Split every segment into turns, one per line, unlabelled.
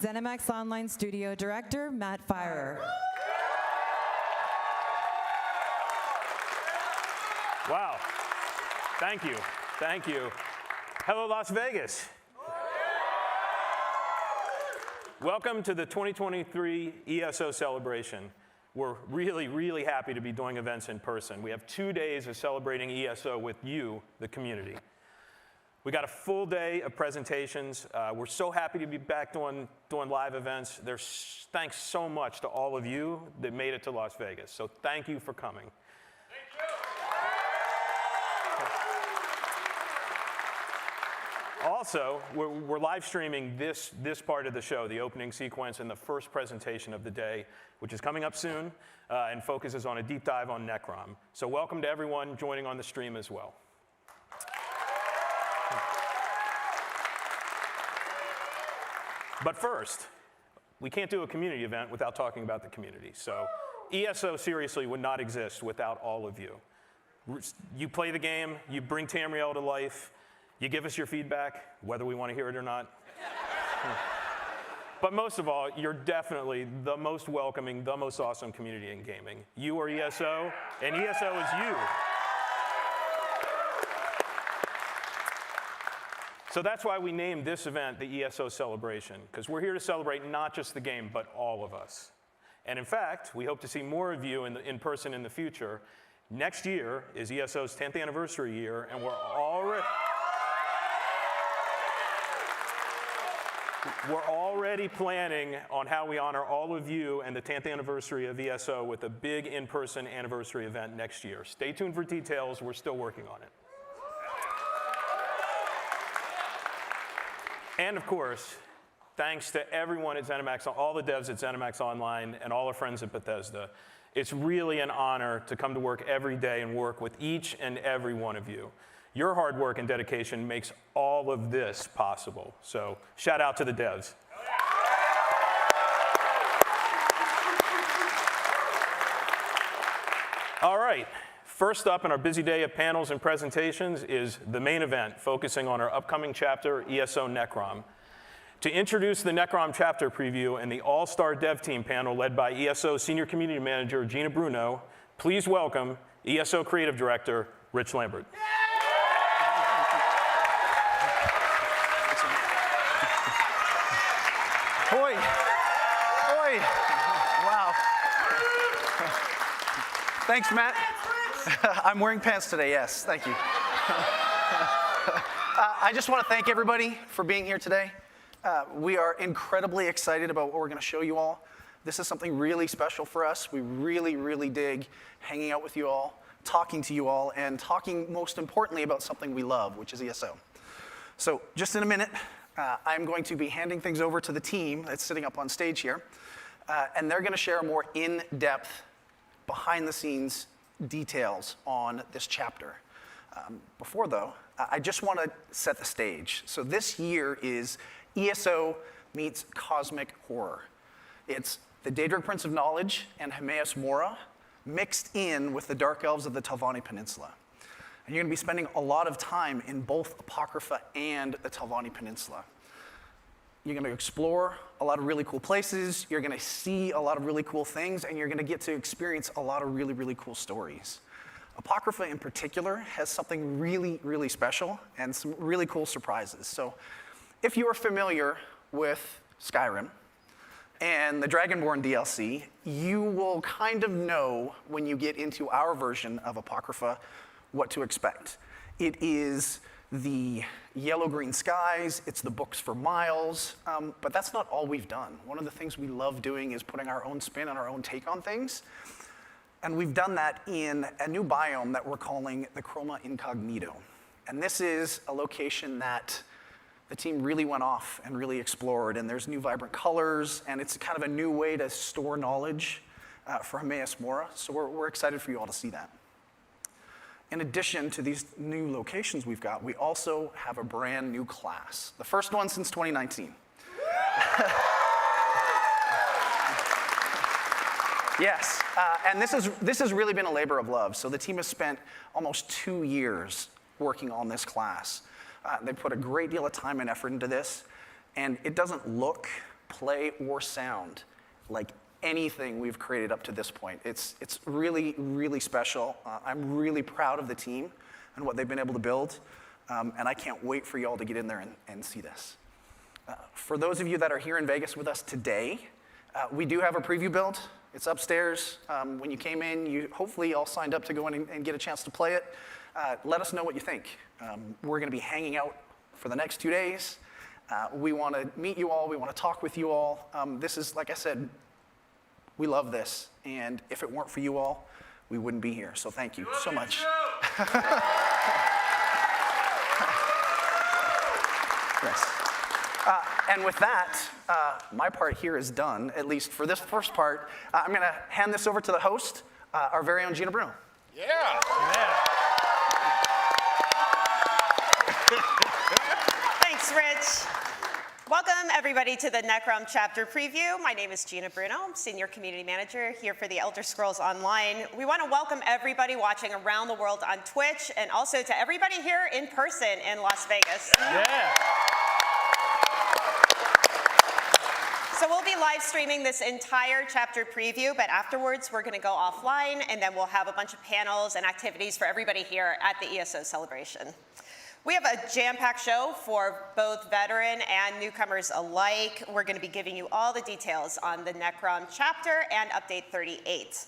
ZeniMax Online Studio Director, Matt Firer.
Wow. Thank you. Thank you. Hello, Las Vegas. Welcome to the 2023 ESO celebration. We're really, really happy to be doing events in person. We have 2 days of celebrating ESO with you, the community. We got a full day of presentations. We're so happy to be back doing live events. Thanks so much to all of you that made it to Las Vegas. So thank you for coming. Also, we're live streaming this part of the show, the opening sequence and the first presentation of the day, which is coming up soon and focuses on a deep dive on Necrom. So welcome to everyone joining on the stream as well. But first, we can't do a community event without talking about the community. So ESO seriously would not exist without all of you. You play the game, you bring Tamriel to life, you give us your feedback, whether we want to hear it or not. But most of all, you're definitely the most welcoming, the most awesome community in gaming. You are ESO, and ESO is you. So that's why we named this event the ESO Celebration, because we're here to celebrate not just the game, but all of us. And in fact, we hope to see more of you in person in the future. Next year is ESO's 10th anniversary year, and we're already planning on how we honor all of you and the 10th anniversary of ESO with a big in-person anniversary event next year. Stay tuned for details. We're still working on it. And of course, thanks to everyone at ZeniMax, all the devs at ZeniMax Online, and all our friends at Bethesda. It's really an honor to come to work every day and work with each and every one of you. Your hard work and dedication makes all of this possible. So shout out to the devs. All right. First up in our busy day of panels and presentations is the main event, focusing on our upcoming chapter, ESO Necrom. To introduce the Necrom Chapter Preview and the all-star dev team panel led by ESO Senior Community Manager Gina Bruno, please welcome ESO Creative Director Rich Lambert.
Hoi! Hoi! Wow. Thanks, Matt. I'm wearing pants today, yes. Thank you. I just want to thank everybody for being here today. We are incredibly excited about what we're going to show you all. This is something really special for us. We really, really dig hanging out with you all, talking to you all, and talking most importantly about something we love, which is ESO. So just in a minute, I'm going to be handing things over to the team that's sitting up on stage here, and they're going to share more in-depth, behind-the-scenes details on this chapter. Before though, I just want to set the stage. So this year is ESO meets cosmic horror. It's the Daedric Prince of Knowledge and Hermaeus Mora mixed in with the Dark Elves of the Telvanni Peninsula. And you're going to be spending a lot of time in both Apocrypha and the Telvanni Peninsula. You're going to explore a lot of really cool places, you're going to see a lot of really cool things, and you're going to get to experience a lot of really, really cool stories. Apocrypha in particular has something really, really special and some really cool surprises. So if you are familiar with Skyrim and the Dragonborn DLC, you will kind of know when you get into our version of Apocrypha what to expect. It is the yellow-green skies, it's the books for miles, but that's not all we've done. One of the things we love doing is putting our own spin and our own take on things, and we've done that in a new biome that we're calling the Chroma Incognito. And this is a location that the team really went off and really explored, and there's new vibrant colors, and it's kind of a new way to store knowledge for Hermaeus Mora, so we're excited for you all to see that. In addition to these new locations we've got, we also have a brand new class. The first one since 2019. Yes, and this has really been a labor of love. So the team has spent almost 2 years working on this class. They put a great deal of time and effort into this, and it doesn't look play or sound like anything we've created up to this point. It's really, really special. I'm really proud of the team and what they've been able to build, and I can't wait for you all to get in there and see this. For those of you that are here in Vegas with us today, we do have a preview build. It's upstairs. When you came in, you hopefully all signed up to go in and get a chance to play it. Let us know what you think. We're going to be hanging out for the next 2 days. We want to meet you all. We want to talk with you all. This is, like I said, we love this. And if it weren't for you all, we wouldn't be here. So thank you so much. Yes. And with that, my part here is done, at least for this first part. I'm going to hand this over to the host, our very own Gina Bruno.
Yeah.
Thanks, Rich. Welcome, everybody, to the Necrom Chapter Preview. My name is Gina Bruno. I'm Senior Community Manager here for the Elder Scrolls Online. We want to welcome everybody watching around the world on Twitch, and also to everybody here in person in Las Vegas.
Yeah.
So we'll be live streaming this entire chapter preview, but afterwards we're going to go offline, and then we'll have a bunch of panels and activities for everybody here at the ESO celebration. We have a jam-packed show for both veteran and newcomers alike. We're going to be giving you all the details on the Necrom chapter and update 38.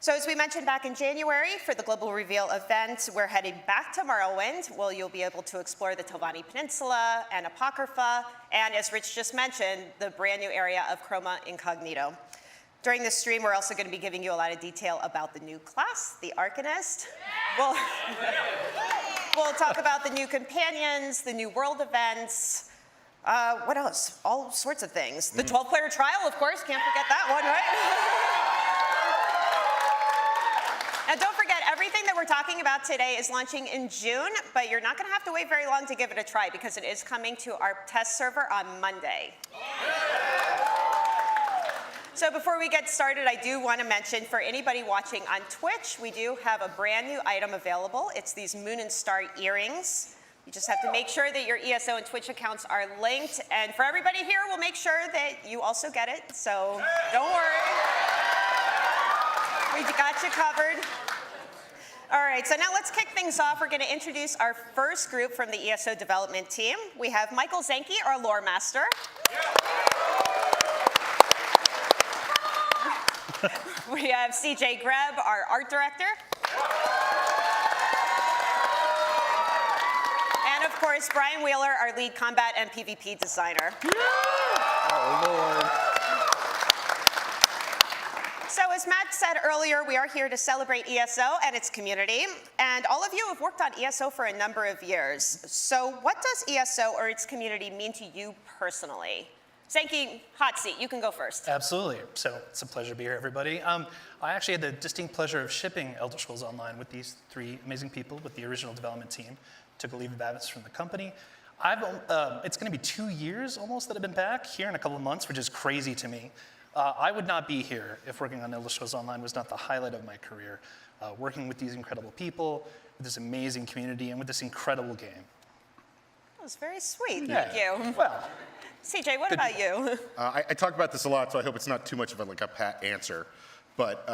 So as we mentioned back in January for the Global Reveal event, we're heading back to Morrowind, where you'll be able to explore the Telvanni Peninsula and Apocrypha, and as Rich just mentioned, the brand new area of Chroma Incognito. During this stream, we're also going to be giving you a lot of detail about the new class, the Arcanist. We'll talk about the new companions, the new world events. What else? All sorts of things. The 12-player trial, of course. Can't forget that one, right? Now, don't forget, everything that we're talking about today is launching in June, but you're not going to have to wait very long to give it a try because it is coming to our test server on Monday. So before we get started, I do want to mention for anybody watching on Twitch, we do have a brand new item available. It's these Moon and Star earrings. You just have to make sure that your ESO and Twitch accounts are linked. And for everybody here, we'll make sure that you also get it. So don't worry. We got you covered. All right, so now let's kick things off. We're going to introduce our first group from the ESO development team. We have Michael Zenke, our lore master. We have CJ Greb, our art director. And of course, Brian Wheeler, our lead combat and PvP designer.
Oh, Lord.
So as Matt said earlier, we are here to celebrate ESO and its community. And all of you have worked on ESO for a number of years. So what does ESO or its community mean to you personally? Zenke, hot seat, you can go first.
Absolutely. So it's a pleasure to be here, everybody. I actually had the distinct pleasure of shipping Elder Scrolls Online with these three amazing people with the original development team. Took a leave of absence from the company. It's going to be 2 years almost that I've been back here in a couple of months, which is crazy to me. I would not be here if working on Elder Scrolls Online was not the highlight of my career. Working with these incredible people, with this amazing community, and with this incredible game.
That was very sweet,
Yeah.
thank you.
Well,
CJ, what about you?
I talk about this a lot, so I hope it's not too much of a pat answer. But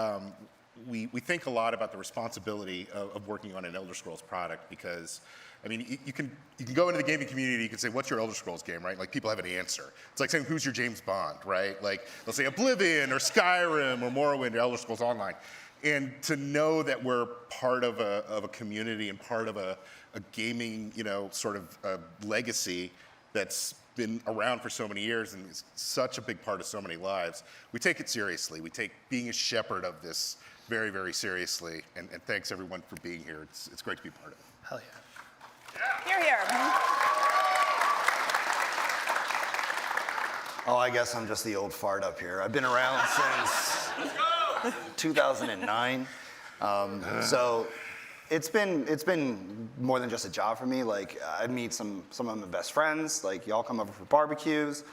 we think a lot about the responsibility of working on an Elder Scrolls product because, I mean, you can go into the gaming community, you can say, what's your Elder Scrolls game, right? Like, people have an answer. It's like saying, who's your James Bond, right? Like, they'll say Oblivion or Skyrim or Morrowind or Elder Scrolls Online. And to know that we're part of a community and part of a gaming, sort of legacy that's been around for so many years and is such a big part of so many lives, we take it seriously. We take being a shepherd of this very, very seriously. And thanks, everyone, for being here. It's great to be part of it.
hell yeah.
Here, here.
Oh, I guess I'm just the old fart up here. I've been around since 2009. So It's been more than just a job for me. Like I meet some of my best friends. Like y'all come over for barbecues,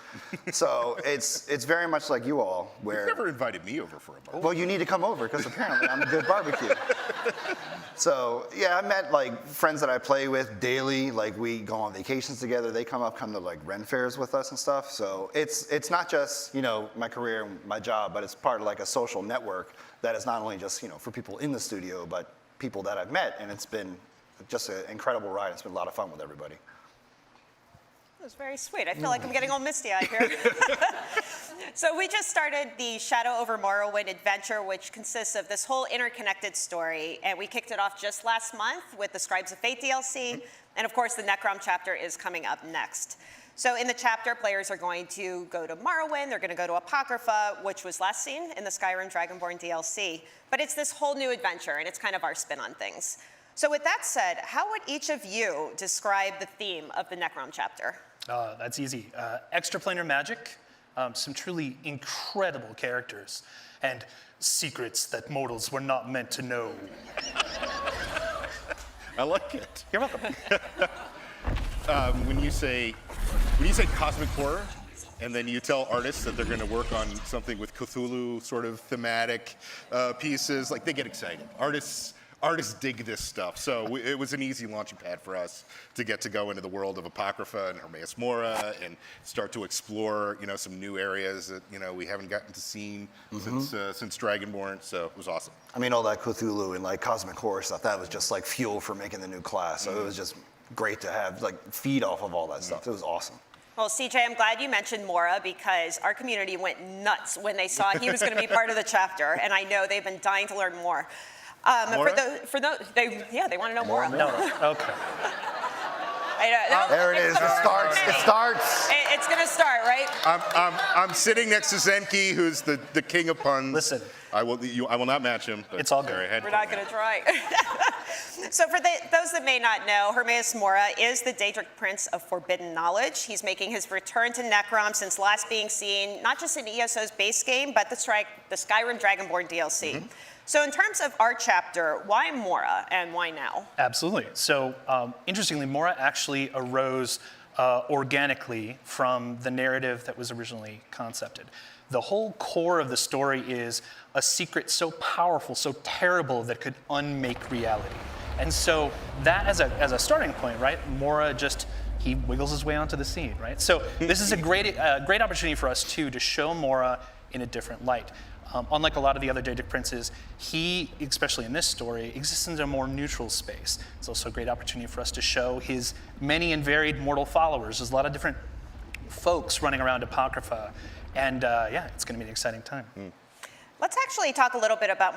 so it's very much like you all. Where
You've never invited me over for a barbecue.
well, you need to come over because apparently I'm a good barbecue. So yeah, I met like friends that I play with daily. Like we go on vacations together. They come to like Ren fairs with us and stuff. So it's not just my career and my job, but it's part of like a social network that is not only just for people in the studio, but people that I've met, and it's been just an incredible ride. It's been a lot of fun with everybody.
That was very sweet. I feel like I'm getting all misty-eyed here. So we just started the Shadow Over Morrowind adventure, which consists of this whole interconnected story, and we kicked it off just last month with the Scribes of Fate DLC, and of course the Necrom chapter is coming up next. So in the chapter, players are going to go to Morrowind, they're going to go to Apocrypha, which was last seen in the Skyrim Dragonborn DLC. But it's this whole new adventure, and it's kind of our spin on things. So with that said, how would each of you describe the theme of the Necrom chapter?
That's easy. Extraplanar magic, some truly incredible characters, and secrets that mortals were not meant to know.
I like it.
You're welcome.
When you say cosmic horror, and then you tell artists that they're going to work on something with Cthulhu sort of thematic pieces, like they get excited. Artists dig this stuff. So it was an easy launching pad for us to get to go into the world of Apocrypha and Hermaeus Mora and start to explore, some new areas that we haven't gotten to see since Dragonborn. So it was awesome.
I mean, all that Cthulhu and like cosmic horror stuff, that was just like fuel for making the new class. So it was just great to have like feed off of all that stuff. It was awesome.
Well, CJ, I'm glad you mentioned Mora because our community went nuts when they saw he was going to be part of the chapter, and I know they've been dying to learn more.
Mora?
They want to know Mora.
No, okay.
I know.
There it is. It starts.
It's going to start, right?
I'm sitting next to Zenki, who's the king of puns.
Listen.
I will not match him. But
It's all good.
sorry, I had
We're not going to try. So for those that may not know, Hermaeus Mora is the Daedric Prince of Forbidden Knowledge. He's making his return to Necrom since last being seen, not just in ESO's base game, but the Skyrim Dragonborn DLC. So in terms of our chapter, why Mora and why now?
Absolutely. So interestingly, Mora actually arose organically from the narrative that was originally concepted. The whole core of the story is a secret so powerful, so terrible that could unmake reality. And so that as a starting point, right, Mora he wiggles his way onto the scene, right? So this is a great opportunity for us too to show Mora in a different light. Unlike a lot of the other Daedric princes, he, especially in this story, exists in a more neutral space. It's also a great opportunity for us to show his many and varied mortal followers. There's a lot of different folks running around Apocrypha, and it's going to be an exciting time.
Let's actually talk a little bit about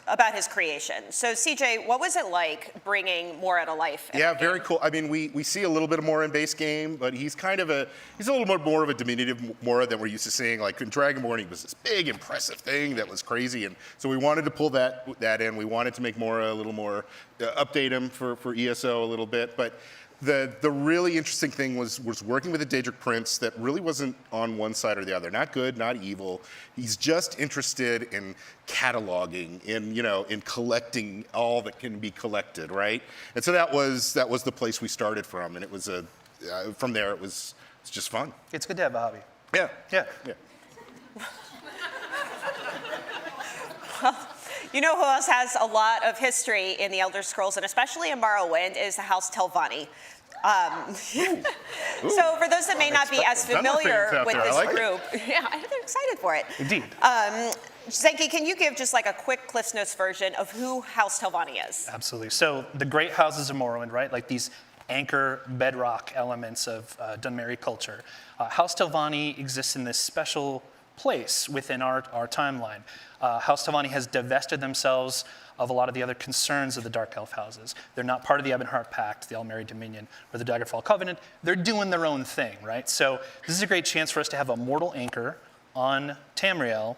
about his creation. So CJ, what was it like bringing Mora to life?
Yeah, very cool. I mean, we see a little bit more in base game, but he's a little bit more of a diminutive Mora than we're used to seeing. Like in Dragonborn, he was this big, impressive thing that was crazy, and so we wanted to pull that in. We wanted to make Mora a little more, update him for ESO a little bit, but. The really interesting thing was working with a Daedric Prince that really wasn't on one side or the other. Not good, not evil. He's just interested in cataloging, in collecting all that can be collected, right? And so that was the place we started from, and it was from there it's just fun.
It's good to have a hobby.
Yeah.
Yeah.
Well, you know who else has a lot of history in the Elder Scrolls, and especially in Morrowind, is the House Telvanni. So for those that may not be as familiar with this group, they're excited for it.
Indeed.
Zenki, can you give just like a quick Cliff's Notes version of who House Telvanni is?
Absolutely. So the great houses of Morrowind, right? Like these anchor bedrock elements of Dunmeri culture. House Telvanni exists in this special place within our timeline. House Telvanni has divested themselves of a lot of the other concerns of the Dark Elf houses. They're not part of the Ebonheart Pact, the Elmeri Dominion, or the Daggerfall Covenant. They're doing their own thing, right? So this is a great chance for us to have a mortal anchor on Tamriel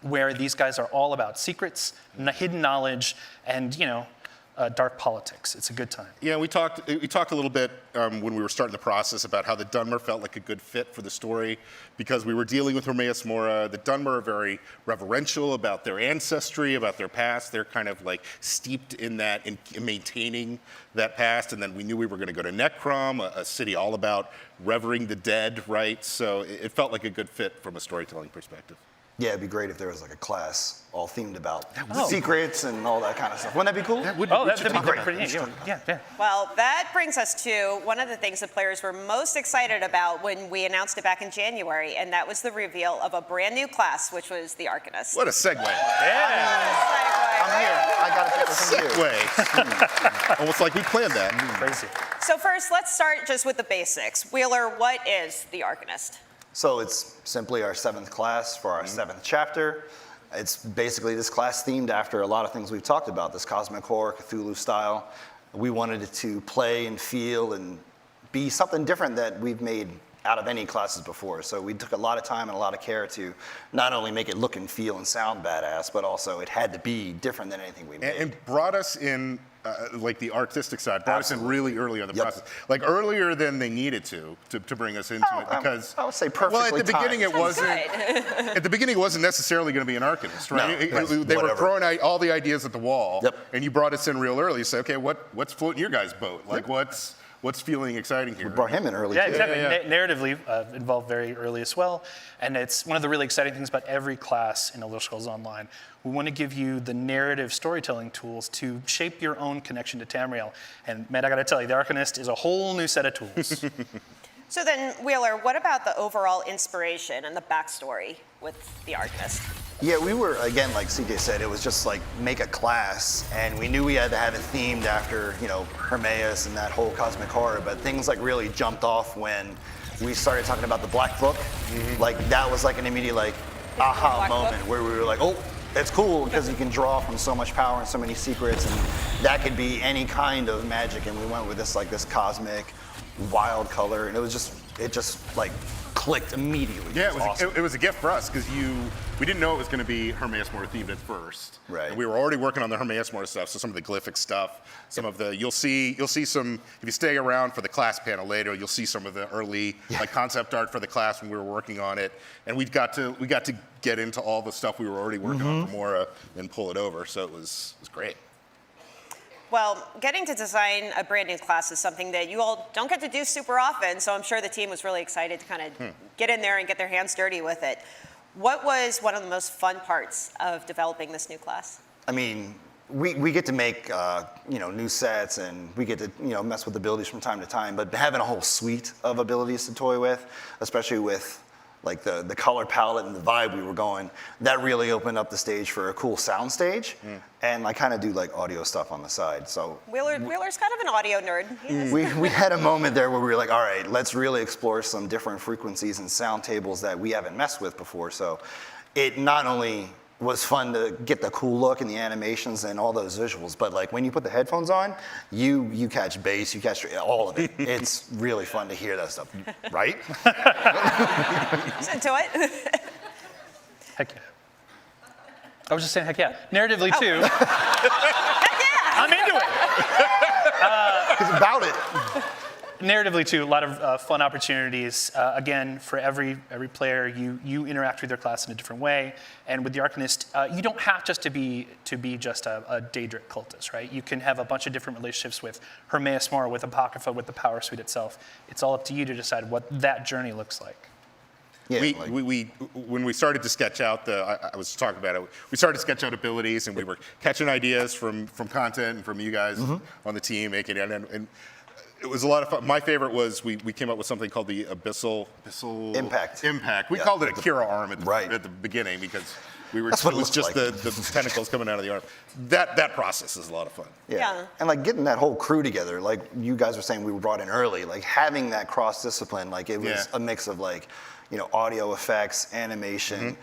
where these guys are all about secrets, hidden knowledge, and, dark politics. It's a good time.
Yeah, we talked a little bit when we were starting the process about how the Dunmer felt like a good fit for the story because we were dealing with Hermaeus Mora. The Dunmer are very reverential about their ancestry, about their past. They're kind of like steeped in that, in maintaining that past. And then we knew we were going to go to Necrom, a city all about revering the dead, right? So it felt like a good fit from a storytelling perspective.
Yeah, it'd be great if there was like a class all themed about secrets and all that kind of stuff. Wouldn't that be cool?
That would
That'd be
great.
pretty neat. Yeah.
Well, that brings us to one of the things the players were most excited about when we announced it back in January, and that was the reveal of a brand new class, which was the Arcanist.
What a segue.
I'm here. I got to pick something new.
Segue. Almost like we planned that.
Crazy.
So first, let's start just with the basics. Wheeler, what is the Arcanist?
So it's simply our 7th class for our 7th chapter. It's basically this class themed after a lot of things we've talked about, this cosmic horror, Cthulhu style. We wanted it to play and feel and be something different that we've made out of any classes before. So we took a lot of time and a lot of care to not only make it look and feel and sound badass, but also it had to be different than anything we made.
And brought us in, like the artistic side, brought us in really early on the process. Like earlier than they needed to bring us into it because
I would say perfectly
well, at the beginning
timed.
it wasn't. At the beginning it wasn't necessarily going to be an Arcanist, right?
No,
they were
whatever.
throwing out all the ideas at the wall,
Yep.
and you brought us in real early. You say, okay, what's floating your guys' boat? Like what's feeling exciting here?
We brought him in early
Yeah,
too.
exactly. Narratively involved very early as well. And it's one of the really exciting things about every class in Elder Scrolls Online. We want to give you the narrative storytelling tools to shape your own connection to Tamriel. And Matt, I got to tell you, the Arcanist is a whole new set of tools.
So then, Wheeler, what about the overall inspiration and the backstory with the Arcanist?
Yeah, we were, again, like CJ said, it was just like make a class, and we knew we had to have it themed after, Hermaeus and that whole cosmic horror, but things like really jumped off when we started talking about the Black Book. Like that was like an immediate like aha
Black
moment
Book?
where we were like, oh, that's cool because you can draw from so much power and so many secrets, and that could be any kind of magic, and we went with this cosmic wild color, and it just like clicked immediately.
Yeah,
It was awesome.
it was a gift for us because we didn't know it was going to be Hermaeus Mora themed at first.
Right.
And we were already working on the Hermaeus Mora stuff, so some of the glyphic stuff, some of the you'll see some if you stay around for the class panel later, you'll see some of the early like concept art for the class when we were working on it, and we got to get into all the stuff we were already working on for Mora and pull it over. So it was great.
Well, getting to design a brand new class is something that you all don't get to do super often, so I'm sure the team was really excited to kind of get in there and get their hands dirty with it. What was one of the most fun parts of developing this new class?
I mean, we get to make new sets, and we get to mess with abilities from time to time. But having a whole suite of abilities to toy with, especially with like the color palette and the vibe we were going, that really opened up the stage for a cool sound stage, and I kind of do like audio stuff on the side. So
Wheeler's kind of an audio nerd. Yes.
we had a moment there where we were like, all right, let's really explore some different frequencies and sound tables that we haven't messed with before. So it not only was fun to get the cool look and the animations and all those visuals, but like when you put the headphones on, you catch bass, you catch all of it. It's really fun to hear that stuff, right?
Into it.
Heck yeah. I was just saying, heck yeah. Narratively, too.
Heck yeah!
I'm into it.
It's about it.
Narratively, too, a lot of fun opportunities. Again, for every player, you interact with their class in a different way. And with the Arcanist, you don't have just to be just a Daedric cultist, right? You can have a bunch of different relationships with Hermaeus Mora, with Apocrypha, with the Power Suite itself. It's all up to you to decide what that journey looks like.
Yeah,
When we started to sketch out I was talking about it. We started to sketch out abilities, and we were catching ideas from content and from you guys on the team, making it, and it was a lot of fun. My favorite was we came up with something called the Abyssal
Impact.
We called it a Kira arm at the beginning because we were.
That's what
it
it
was
looked
just
like.
the tentacles coming out of the arm. That process is a lot of fun.
Yeah.
And like getting that whole crew together, like you guys were saying we were brought in early, like having that cross discipline, like it was a mix of like, audio effects, animation,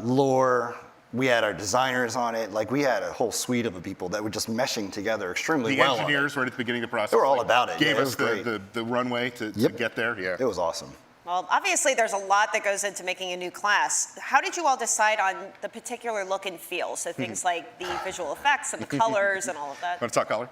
lore. We had our designers on it. Like we had a whole suite of people that were just meshing together extremely
The
well.
engineers right at the beginning of the process.
They were all about it.
Gave
Yeah, it
us
was great.
the runway to get there. Yeah.
It was awesome.
Well, obviously there's a lot that goes into making a new class. How did you all decide on the particular look and feel? So things like the visual effects and the colors and all of that.
Want to talk color?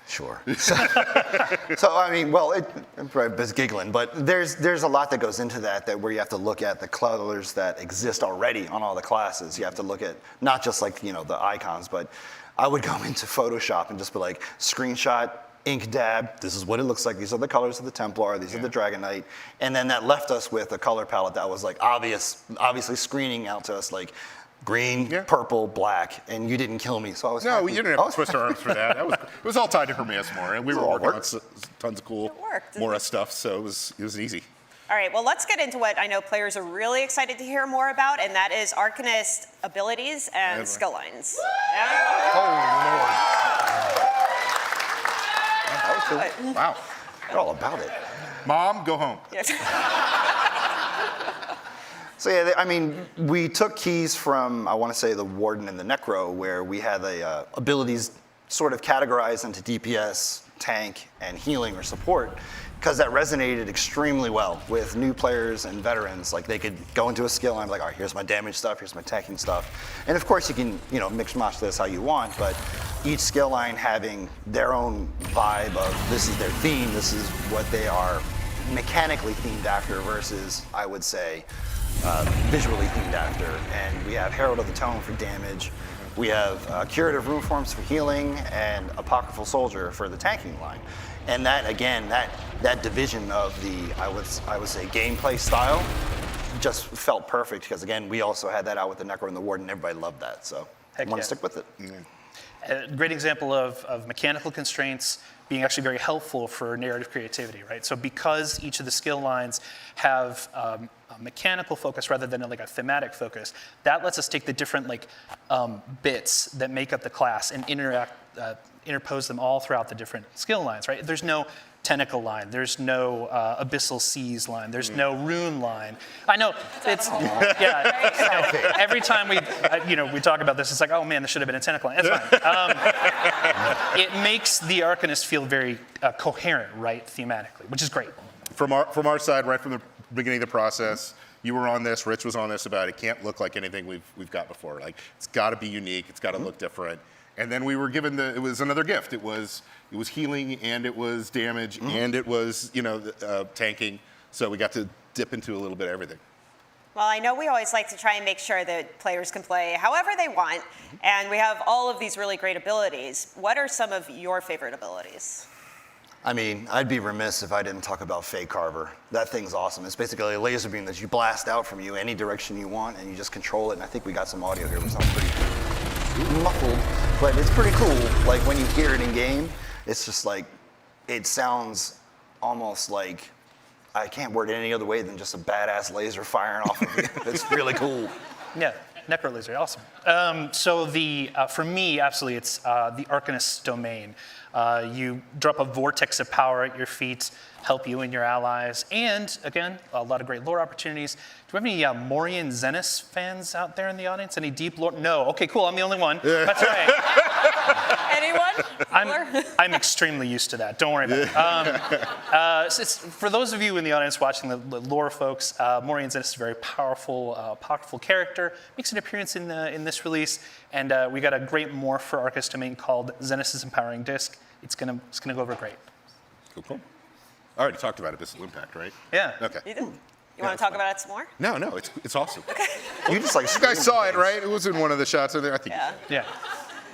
Sure. So I mean, well, I'm probably just giggling, but there's a lot that goes into that where you have to look at the colors that exist already on all the classes. You have to look at not just like the icons, but I would go into Photoshop and just be like, screenshot, ink dab. This is what it looks like. These are the colors of the Templar. These are the Dragon Knight, and then that left us with a color palette that was like obviously screening out to us like green, purple, black, and you didn't kill me, so I was happy.
No, you didn't have to twist our arms for that. It was all tied to Hermaeus Mora, and we were working on tons of cool Mora stuff, so it was easy.
All right, well, let's get into what I know players are really excited to hear more about, and that is Arcanist abilities and skill lines.
That was cool.
Wow.
They're all about it.
Mom, go home.
Yes.
So yeah, I mean, we took keys from, I want to say, the Warden and the Necro, where we had the abilities sort of categorized into DPS, tank, and healing or support, because that resonated extremely well with new players and veterans. Like they could go into a skill line, like, all right, here's my damage stuff, here's my tanking stuff. And of course you can, mix and match this how you want, but each skill line having their own vibe of this is their theme, this is what they are mechanically themed after versus, I would say, visually themed after. And we have Herald of the Tome for damage. We have Curative Rune Forms for healing and Apocryphal Soldier for the tanking line. And that, again, that division of the, I would say, gameplay style just felt perfect because, again, we also had that out with the Necro and the Warden, and everybody loved that. So I want to stick with it.
A great example of mechanical constraints being actually very helpful for narrative creativity, right? So because each of the skill lines have a mechanical focus rather than like a thematic focus, that lets us take the different bits that make up the class and interpose them all throughout the different skill lines, right? There's no tentacle line, there's no abyssal seas line, there's no rune line. I know it's every time we talk about this, it's like, oh man, this should have been a tentacle line. It's fine. It makes the Arcanist feel very coherent, right, thematically, which is great.
From our side, right from the beginning of the process, you were on this, Rich was on this about it can't look like anything we've got before. Like it's got to be unique, it's got to look different. And then we were given it was another gift. It was healing and it was damage and it was tanking. So we got to dip into a little bit of everything.
Well, I know we always like to try and make sure that players can play however they want, and we have all of these really great abilities. What are some of your favorite abilities?
I mean, I'd be remiss if I didn't talk about Fey Carver. That thing's awesome. It's basically a laser beam that you blast out from you any direction you want, and you just control it. And I think we got some audio here, which sounds pretty muffled, but it's pretty cool. Like when you hear it in game, it's just like, it sounds almost like, I can't word it any other way than just a badass laser firing off of you. It's really cool.
Yeah, Necro laser, awesome. So for me, absolutely, it's the Arcanist domain. You drop a vortex of power at your feet, help you and your allies, and again, a lot of great lore opportunities. Do we have any Morian Zenith fans out there in the audience? Any deep lore? No. Okay, cool. I'm the only one. That's all right.
Anyone?
I'm extremely used to that. Don't worry about it. For those of you in the audience watching, the lore folks, Morian Zenith is a very powerful character. Makes an appearance in this release, and we got a great morph for Arcanist domain called Zenith's Empowering Disc. It's gonna go over great.
Cool. I already talked about Abyssal Impact, right?
Yeah.
Okay.
You did? You want to talk about it some more?
No, it's awesome.
Okay.
You just like
You guys saw it, right? It was in one of the shots in there. I think.
Yeah.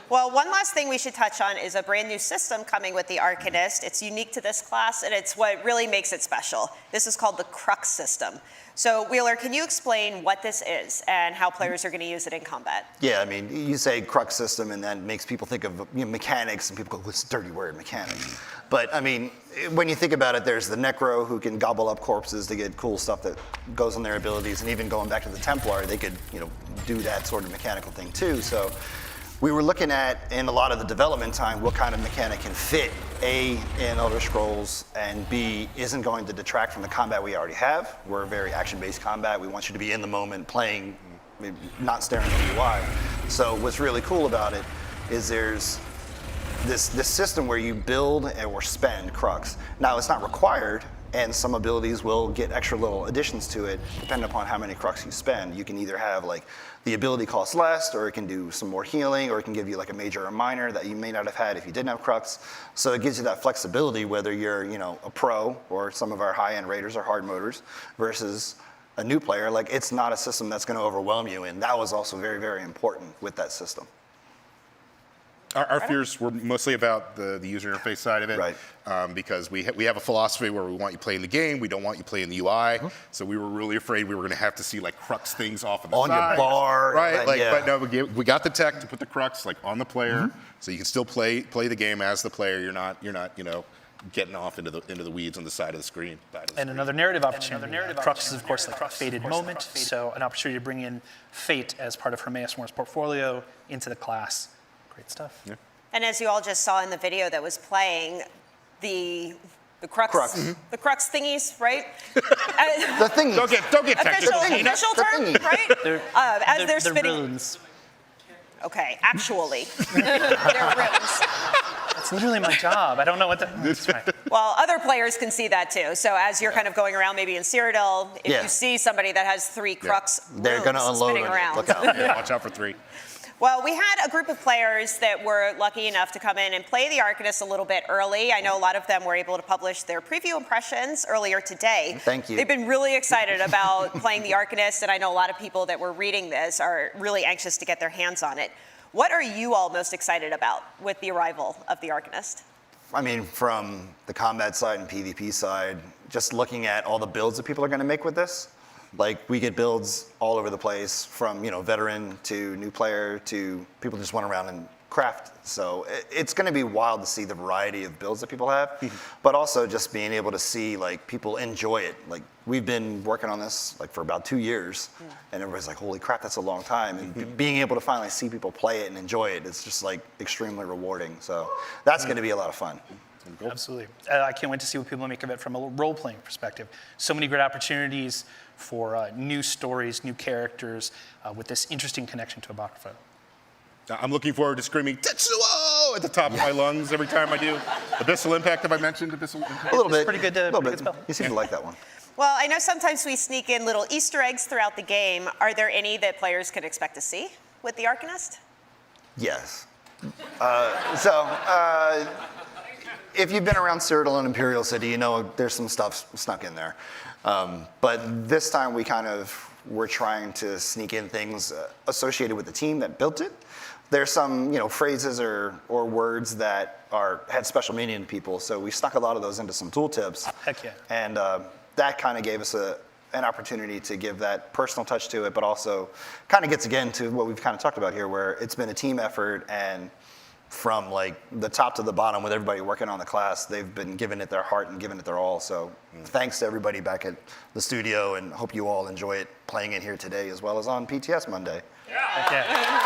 Well, one last thing we should touch on is a brand new system coming with the Arcanist. It's unique to this class, and it's what really makes it special. This is called the Crux system. So, Wheeler, can you explain what this is and how players are going to use it in combat?
Yeah, I mean, you say Crux system, and that makes people think of mechanics, and people go, "What's a dirty word, mechanics?" But I mean, when you think about it, there's the Necro who can gobble up corpses to get cool stuff that goes on their abilities, and even going back to the Templar, they could, do that sort of mechanical thing too. So, we were looking at, in a lot of the development time, what kind of mechanic can fit, A, in Elder Scrolls, and B, isn't going to detract from the combat we already have. We're a very action-based combat. We want you to be in the moment, playing, not staring at the UI. So what's really cool about it is there's this system where you build or spend Crux. Now, it's not required and some abilities will get extra little additions to it depending upon how many crux you spend. You can either have like the ability costs less, or it can do some more healing, or it can give you like a major or minor that you may not have had if you didn't have crux. So it gives you that flexibility whether you're, you know, a pro or some of our high-end raiders or hard moders versus a new player. Like, it's not a system that's going to overwhelm you, and that was also very, very important with that system.
Our fears were mostly about the user interface side of it,
Right.
Because we have a philosophy where we want you playing the game, we don't want you playing the UI. So we were really afraid we were going to have to see like crux things off of the
On your
side,
bar,
right?
and
Like,
yeah.
but no, we got the tech to put the crux like on the player, so you can still play the game as the player. You're not you know, getting off into the weeds on the side of the screen.
And another narrative opportunity. Crux is, of course, like a fated moment, so an opportunity to bring in Fate as part of Hermaeus Mora's portfolio into the class. Great stuff.
Yeah.
And as you all just saw in the video that was playing, the crux, the crux thingies, right?
The thingies.
Don't get technical.
Official
The
term,
thingies.
right? As they're
They're
spinning.
runes.
Okay, actually, they're runes.
That's literally my job. I don't know what that's right.
Well, other players can see that too. So as you're kind of going around, maybe in Cyrodiil, if
Yeah.
you see somebody that has 3 crux
They're going to
runes
unload
spinning
on you.
around.
Look out.
Yeah, watch out for 3.
Well, we had a group of players that were lucky enough to come in and play the Arcanist a little bit early. I know a lot of them were able to publish their preview impressions earlier today.
Thank you.
They've been really excited about playing the Arcanist, and I know a lot of people that were reading this are really anxious to get their hands on it. What are you all most excited about with the arrival of the Arcanist?
I mean, from the combat side and PvP side, just looking at all the builds that people are going to make with this. Like, we get builds all over the place, from, you know, veteran to new player to people just run around and craft. So it's going to be wild to see the variety of builds that people have, but also just being able to see like people enjoy it. Like, we've been working on this like for about 2 years, and everybody's like, "Holy crap, that's a long time!" And being able to finally see people play it and enjoy it, it's just like extremely rewarding. So that's going to be a lot of fun.
Absolutely. I can't wait to see what people make of it from a role-playing perspective. So many great opportunities for new stories, new characters, with this interesting connection to Apocrypha.
I'm looking forward to screaming Tetsuo at the top of my lungs every time I do. Abyssal Impact, have I mentioned Abyssal Impact?
A little bit.
pretty good,
a little
pretty
bit.
good spell.
You seem to like that one.
Well, I know sometimes we sneak in little Easter eggs throughout the game. Are there any that players could expect to see with the Arcanist?
Yes. If you've been around Cyrodiil and Imperial City, you know there's some stuff snuck in there. But this time we kind of were trying to sneak in things associated with the team that built it. There's some, you know, phrases or words that had special meaning to people, so we stuck a lot of those into some tooltips.
Heck yeah.
And that kind of gave us an opportunity to give that personal touch to it, but also kind of gets again to what we've kind of talked about here, where it's been a team effort, and from like the top to the bottom with everybody working on the class, they've been giving it their heart and giving it their all. So thanks to everybody back at the studio, and hope you all enjoy it playing it here today as well as on PTS Monday.
Heck yeah.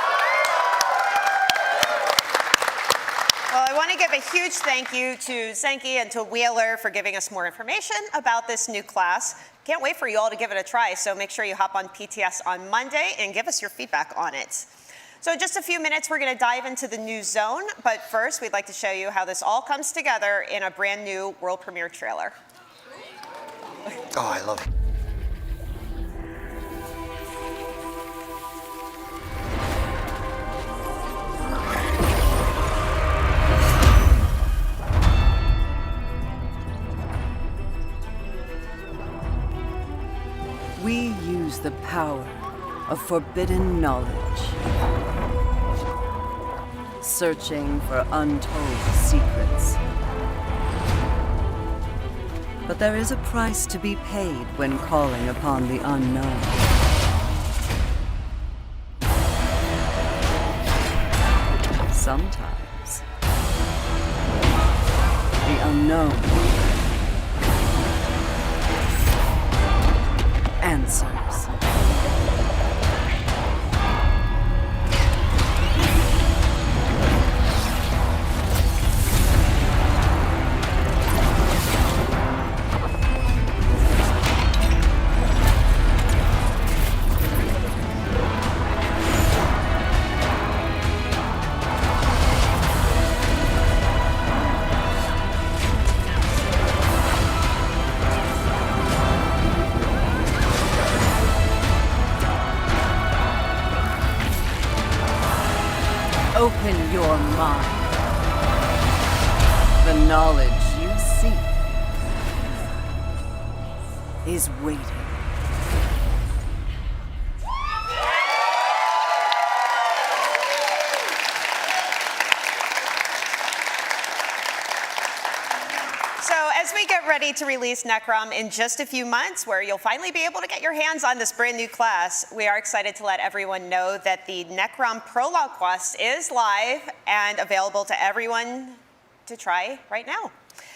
Well, I want to give a huge thank you to Zenki and to Wheeler for giving us more information about this new class. Can't wait for you all to give it a try, so make sure you hop on PTS on Monday and give us your feedback on it. So in just a few minutes, we're going to dive into the new zone, but first, we'd like to show you how this all comes together in a brand new world premiere trailer.
Oh, I love it.
We use the power of forbidden knowledge, searching for untold secrets. But there is a price to be paid when calling upon the unknown. Sometimes, the unknown answers. your mind. The knowledge you seek is waiting.
So as we get ready to release Necrom in just a few months, where you'll finally be able to get your hands on this brand new class, we are excited to let everyone know that the Necrom Prologue quest is live and available to everyone to try right now.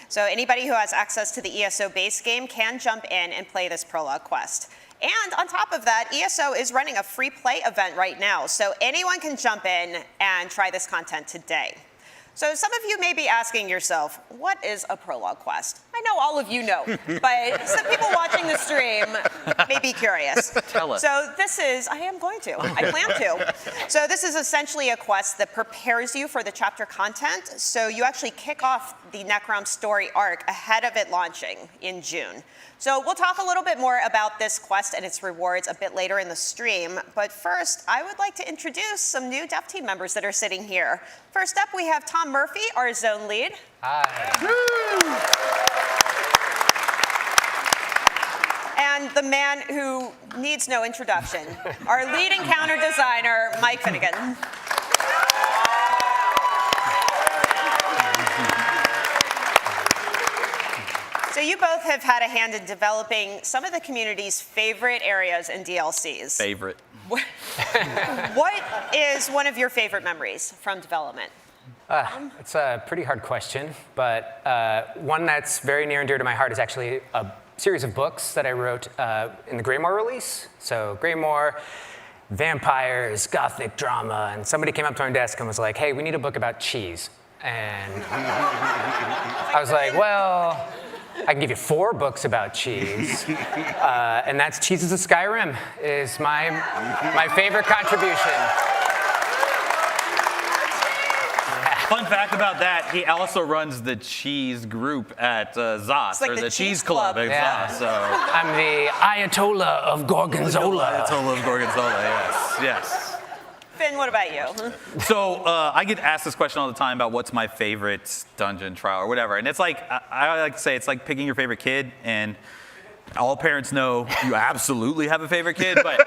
So anybody who has access to the ESO base game can jump in and play this Prologue quest. And on top of that, ESO is running a free play event right now, so anyone can jump in and try this content today. So some of you may be asking yourself, what is a prologue quest? I know all of you know, but some people watching the stream may be curious.
Tell us.
So this is, I am going to, I plan to. So this is essentially a quest that prepares you for the chapter content. So you actually kick off the Necrom story arc ahead of it launching in June. So we'll talk a little bit more about this quest and its rewards a bit later in the stream. But first, I would like to introduce some new dev team members that are sitting here. First up, we have Tom Murphy, our zone lead.
Hi.
And the man who needs no introduction, our lead encounter designer, Mike Finnegan. So you both have had a hand in developing some of the community's favorite areas and DLCs.
Favorite.
What is one of your favorite memories from development?
It's a pretty hard question, but one that's very near and dear to my heart is actually a series of books that I wrote in the Greymore release. So Greymore, vampires, gothic drama, and somebody came up to my desk and was like, hey, we need a book about cheese. And I was like, well, I can give you 4 books about cheese, and that's Cheeses of Skyrim is my favorite contribution.
Fun fact about that, he also runs the cheese group at ZOS,
like
or
the
the
cheese
cheese club at
Yeah.
ZOS. So.
I'm the Ayatollah of Gorgonzola.
Ayatollah of Gorgonzola, yes, yes.
Finn, what about you?
So I get asked this question all the time about what's my favorite dungeon trial or whatever, and it's like I like to say it's like picking your favorite kid, and all parents know you absolutely have a favorite kid, but you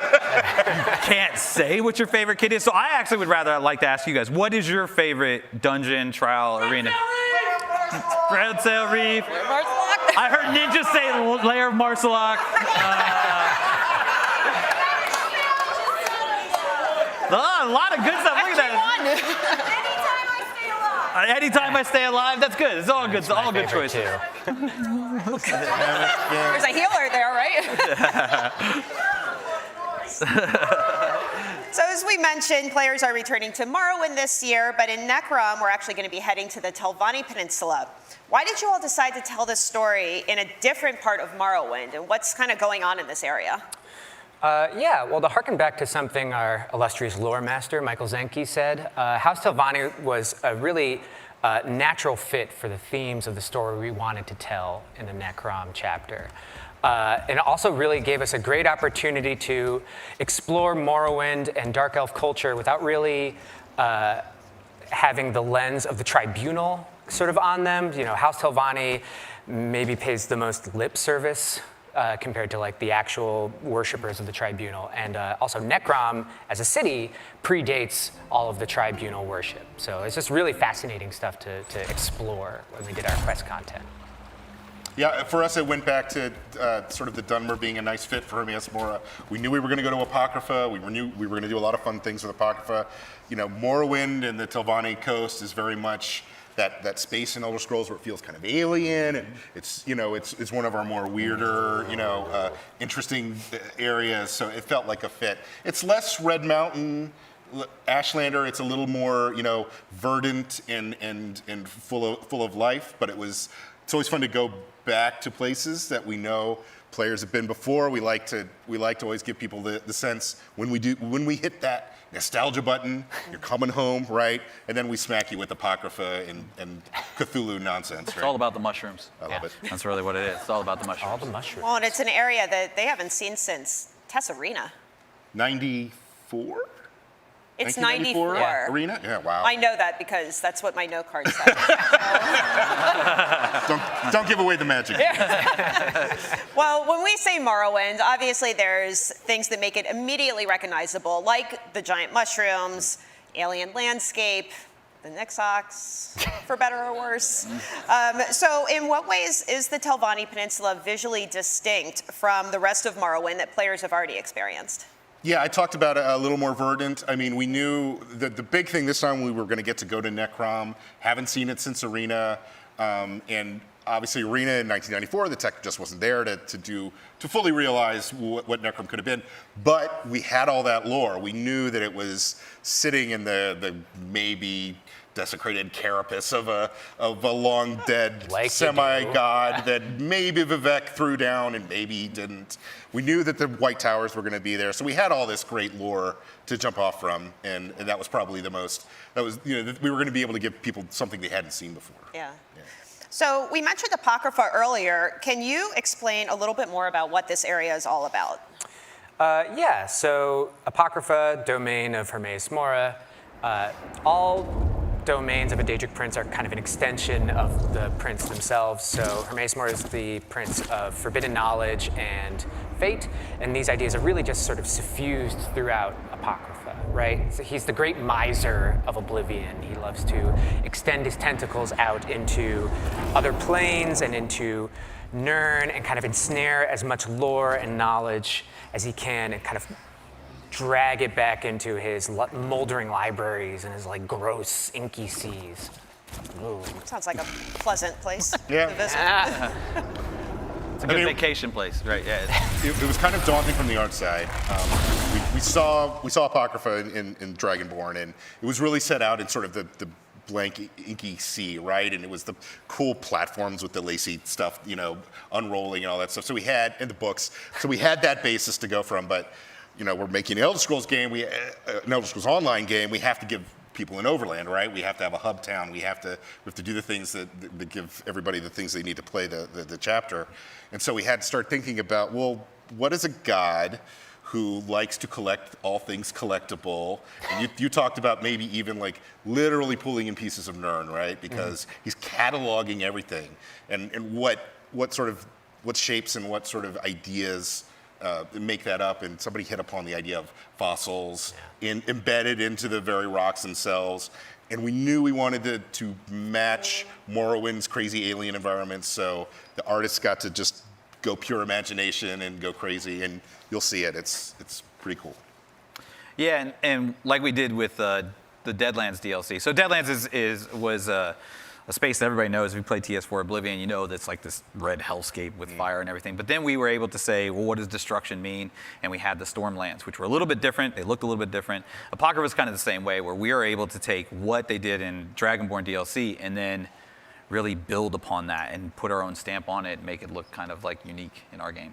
can't say what your favorite kid is. So I actually would rather like to ask you guys, what is your favorite dungeon trial arena? Red Sail Reef. I heard Ninja say Lair of Marsalok. A lot of good stuff. Look at that. Anytime I stay alive, that's good. It's all good. It's all good choices.
There's a healer there, right? So as we mentioned, players are returning to Morrowind this year, but in Necrom, we're actually going to be heading to the Telvanni Peninsula. Why did you all decide to tell this story in a different part of Morrowind, and what's kind of going on in this area?
Yeah, well, to harken back to something our illustrious lore master, Michael Zenke, said, House Telvanni was a really natural fit for the themes of the story we wanted to tell in the Necrom chapter. And it also really gave us a great opportunity to explore Morrowind and Dark Elf culture without really having the lens of the tribunal sort of on them. You know, House Telvanni maybe pays the most lip service compared to like the actual worshippers of the tribunal. And also Necrom as a city predates all of the tribunal worship. So it's just really fascinating stuff to explore when we did our quest content.
Yeah, for us, it went back to sort of the Dunmer being a nice fit for Hermaeus Mora. We knew we were going to go to Apocrypha. We knew we were going to do a lot of fun things with Apocrypha. You know, Morrowind and the Telvanni coast is very much that space in Elder Scrolls where it feels kind of alien, and it's, you know, it's one of our more weirder, you know, interesting areas. So it felt like a fit. It's less Red Mountain, Ashlander. It's a little more, you know, verdant and full of life. But it's always fun to go back to places that we know players have been before. We like to always give people the sense when we hit that nostalgia button, you're coming home, right? And then we smack you with Apocrypha and Cthulhu nonsense, right?
It's all about the mushrooms.
I love it.
That's really what it is. It's all about the mushrooms.
All the mushrooms.
Well, and it's an area that they haven't seen since Tesserina.
94?
It's 94.
Yeah. Arena? Yeah, wow.
I know that because that's what my note card said.
Don't give away the magic.
Well, when we say Morrowind, obviously there's things that make it immediately recognizable, like the giant mushrooms, alien landscape, the Nixox, for better or worse. So in what ways is the Telvanni Peninsula visually distinct from the rest of Morrowind that players have already experienced?
Yeah, I talked about it a little more verdant. I mean, we knew that the big thing this time we were going to get to go to Necrom. Haven't seen it since Arena, and obviously Arena in 1994, the tech just wasn't there to fully realize what Necrom could have been. But we had all that lore. We knew that it was sitting in the maybe desecrated carapace of a long dead semi-god that maybe Vivek threw down and maybe he didn't. We knew that the White Towers were going to be there, so we had all this great lore to jump off from, and that was probably the most. That was, we were going to be able to give people something they hadn't seen before.
Yeah. So we mentioned Apocrypha earlier. Can you explain a little bit more about what this area is all about?
Yeah, so Apocrypha, domain of Hermaeus Mora, all domains of a Daedric prince are kind of an extension of the prince themselves. So Hermaeus Mora is the prince of forbidden knowledge and fate, and these ideas are really just sort of suffused throughout Apocrypha, right? So he's the great miser of oblivion. He loves to extend his tentacles out into other planes and into Nirn and kind of ensnare as much lore and knowledge as he can and kind of drag it back into his moldering libraries and his like gross, inky seas. Ooh.
Sounds like a pleasant place to visit.
It's a good vacation place, right? Yeah.
It was kind of daunting from the art side. We saw Apocrypha in Dragonborn, and it was really set out in sort of the blank, inky sea, right? And it was the cool platforms with the lacy stuff, unrolling and all that stuff. So we had in the books. So we had that basis to go from, but. We're making an Elder Scrolls game, an Elder Scrolls Online game. We have to give people an overland, right? We have to have a hub town. We have to do the things that give everybody the things they need to play the chapter. And so we had to start thinking about, well, what is a god who likes to collect all things collectible? And you talked about maybe even like literally pulling in pieces of Nirn, right? Because he's cataloging everything and what shapes and what sort of ideas make that up, and somebody hit upon the idea of fossils embedded into the very rocks themselves. And we knew we wanted to match Morrowind's crazy alien environments, so the artists got to just go pure imagination and go crazy, and you'll see it. It's pretty cool.
Yeah, and like we did with the Deadlands DLC. So Deadlands was a space that everybody knows. If you play TS4 Oblivion, that's like this red hellscape with fire and everything. But then we were able to say, well, what does destruction mean? And we had the Stormlands, which were a little bit different. They looked a little bit different. Apocrypha was kind of the same way, where we are able to take what they did in Dragonborn DLC and then really build upon that and put our own stamp on it and make it look kind of like unique in our game.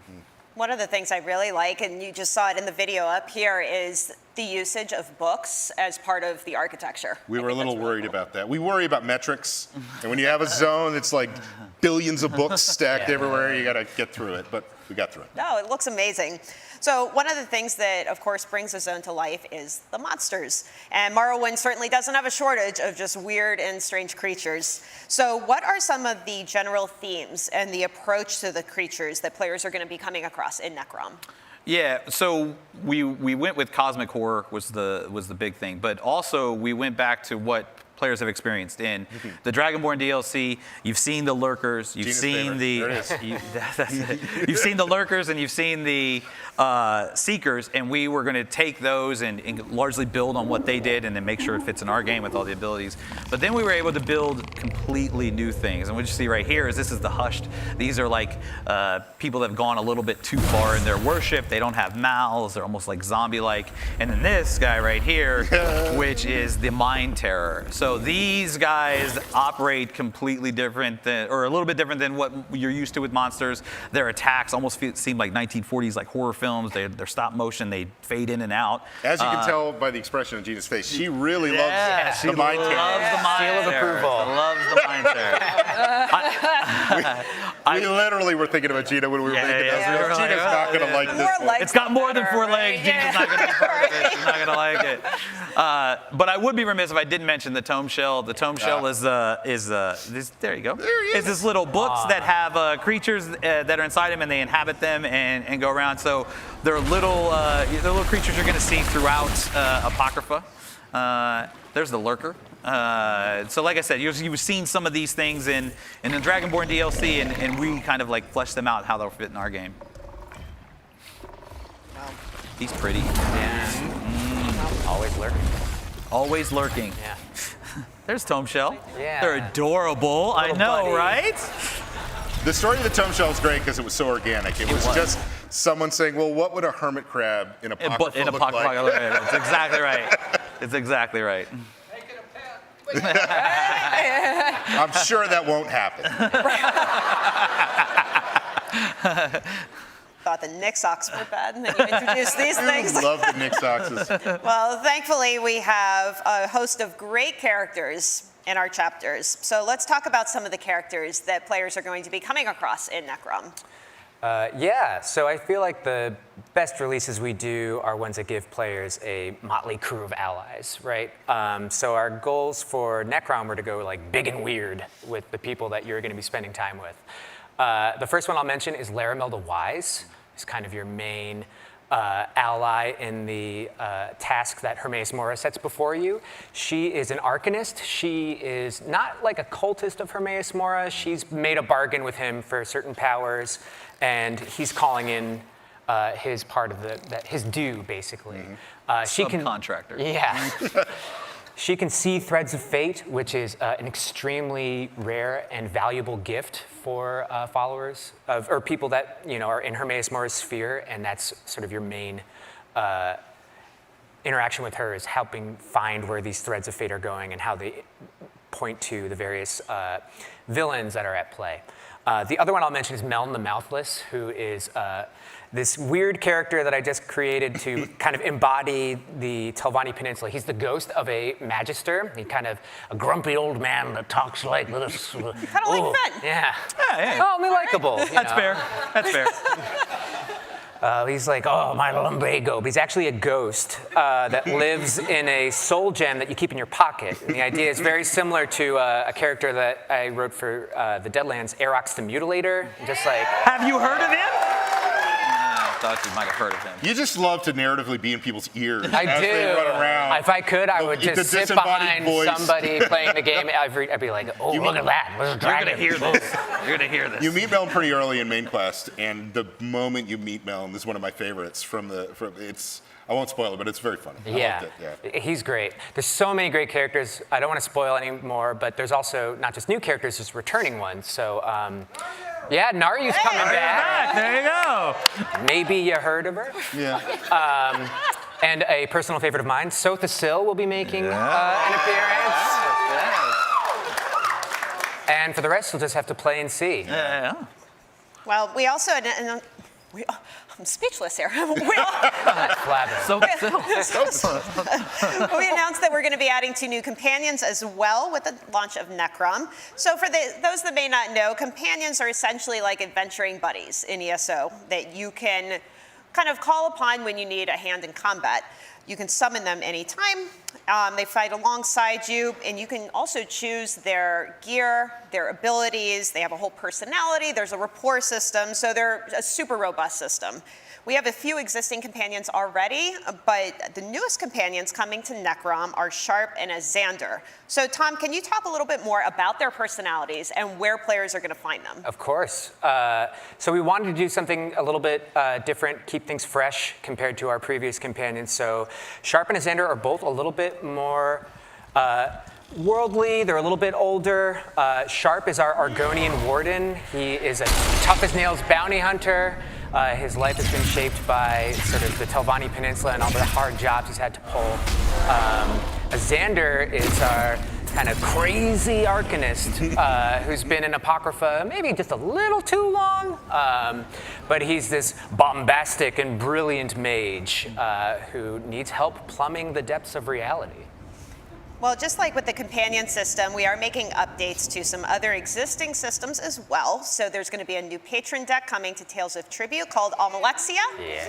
One of the things I really like, and you just saw it in the video up here, is the usage of books as part of the architecture.
We were a little worried about that. We worry about metrics, and when you have a zone that's like billions of books stacked everywhere, you got to get through it, but we got through it.
No, it looks amazing. So one of the things that, of course, brings a zone to life is the monsters. And Morrowind certainly doesn't have a shortage of just weird and strange creatures. So what are some of the general themes and the approach to the creatures that players are going to be coming across in Necrom?
Yeah, so we went with cosmic horror was the big thing, but also we went back to what players have experienced in the Dragonborn DLC. You've seen the lurkers, you've seen you've seen the lurkers, and you've seen the seekers, and we were going to take those and largely build on what they did, and then make sure it fits in our game with all the abilities. But then we were able to build completely new things, and what you see right here is this is the hushed. These are like people that have gone a little bit too far in their worship. They don't have mouths. They're almost like zombie-like. And then this guy right here, which is the Mind Terror. So these guys operate completely different or a little bit different than what you're used to with monsters. Their attacks almost seem like 1940s like horror films. They're stop motion. They fade in and out.
As you can tell by the expression on Gina's face, she really loves the Mind Terror.
Loves the Mind Terror. Loves the Mind Terror.
We literally were thinking about Gina when we were making this.
we were
Gina's
like,
not going to like this one.
It's got more than 4 legs. Gina's not going to be part of it. She's not going to like it. But I would be remiss if I didn't mention the tome shell. The tome shell is this. There you go.
There he is.
It's this little books that have creatures that are inside them, and they inhabit them and go around. So they're little creatures you're going to see throughout Apocrypha. There's the lurker. So like I said, you've seen some of these things in the Dragonborn DLC, and we kind of like fleshed them out how they'll fit in our game.
Wow.
He's pretty.
Yeah. Always lurking.
Always lurking.
Yeah.
There's Tome Shell.
Yeah.
They're adorable. I know,
buddy.
right?
The story of the tome shell is great because it was so organic. It was just someone saying, well, what would a hermit crab in Apocrypha
In
look
Apocrypha,
like?
It's exactly right. It's exactly right.
I'm sure that won't happen.
Thought the Nixox were bad, and then you introduced these things.
Love the Nixoxes.
Well, thankfully, we have a host of great characters in our chapters. So let's talk about some of the characters that players are going to be coming across in Necrom.
Yeah, so I feel like the best releases we do are ones that give players a motley crew of allies, right? So our goals for Necrom were to go like big and weird with the people that you're going to be spending time with. The first one I'll mention is Laramel the Wise. It's kind of your main ally in the task that Hermaeus Mora sets before you. She is an Arcanist. She is not like a cultist of Hermaeus Mora. She's made a bargain with him for certain powers, and he's calling in his part of his due, basically. She can
Subcontractor.
Yeah. She can see threads of fate, which is an extremely rare and valuable gift for followers of, or people that are in Hermaeus Mora's sphere, and that's sort of your main interaction with her, is helping find where these threads of fate are going and how they point to the various villains that are at play. The other one I'll mention is Meln the Mouthless, who is this weird character that I just created to kind of embody the Telvanni Peninsula. He's the ghost of a magister. He's kind of a grumpy old man that talks like this.
Kind of like Fred.
Yeah.
Yeah.
Oh, only likable.
That's fair. That's fair.
He's like, oh, my lumbago. But he's actually a ghost that lives in a soul gem that you keep in your pocket. And the idea is very similar to a character that I wrote for the Deadlands, Erox the Mutilator. Just like,
Have you heard of him? I thought you might have heard of him.
You just love to narratively be in people's ears
I
as
do.
they run around.
If I could, I would
The
just sit
disembodied
behind
voice.
somebody playing the game. I'd be like, oh, look at that. There's a
You're
dragon.
going to hear this. You're going to hear this.
You meet Meln pretty early in main quest, and the moment you meet Meln is one of my favorites I won't spoil it, but it's very funny. I
Yeah.
loved it, yeah.
He's great. There's so many great characters. I don't want to spoil any more, but there's also not just new characters, there's returning ones. So, yeah, Naryu's coming back.
There you go.
Maybe you heard of her.
Yeah.
And a personal favorite of mine, Sotha Sil, will be making an appearance. And for the rest, you'll just have to play and see.
Yeah.
Well, we also, I'm speechless here.
Blabbing.
So,
We announced that we're going to be adding 2 new companions as well with the launch of Necrom. So for those that may not know, companions are essentially like adventuring buddies in ESO that you can kind of call upon when you need a hand in combat. You can summon them anytime. They fight alongside you, and you can also choose their gear, their abilities. They have a whole personality. There's a rapport system, so they're a super robust system. We have a few existing companions already, but the newest companions coming to Necrom are Sharp and Xander. So Tom, can you talk a little bit more about their personalities and where players are going to find them?
Of course. So we wanted to do something a little bit different, keep things fresh compared to our previous companions. So Sharp and Xander are both a little bit more worldly. They're a little bit older. Sharp is our Argonian warden. He is a tough-as-nails bounty hunter. His life has been shaped by sort of the Telvanni Peninsula and all the hard jobs he's had to pull. Xander is our kind of crazy Arcanist who's been in Apocrypha maybe just a little too long, but he's this bombastic and brilliant mage who needs help plumbing the depths of reality.
Well, just like with the companion system, we are making updates to some other existing systems as well. So there's going to be a new patron deck coming to Tales of Tribute called Almalexia.
Yeah.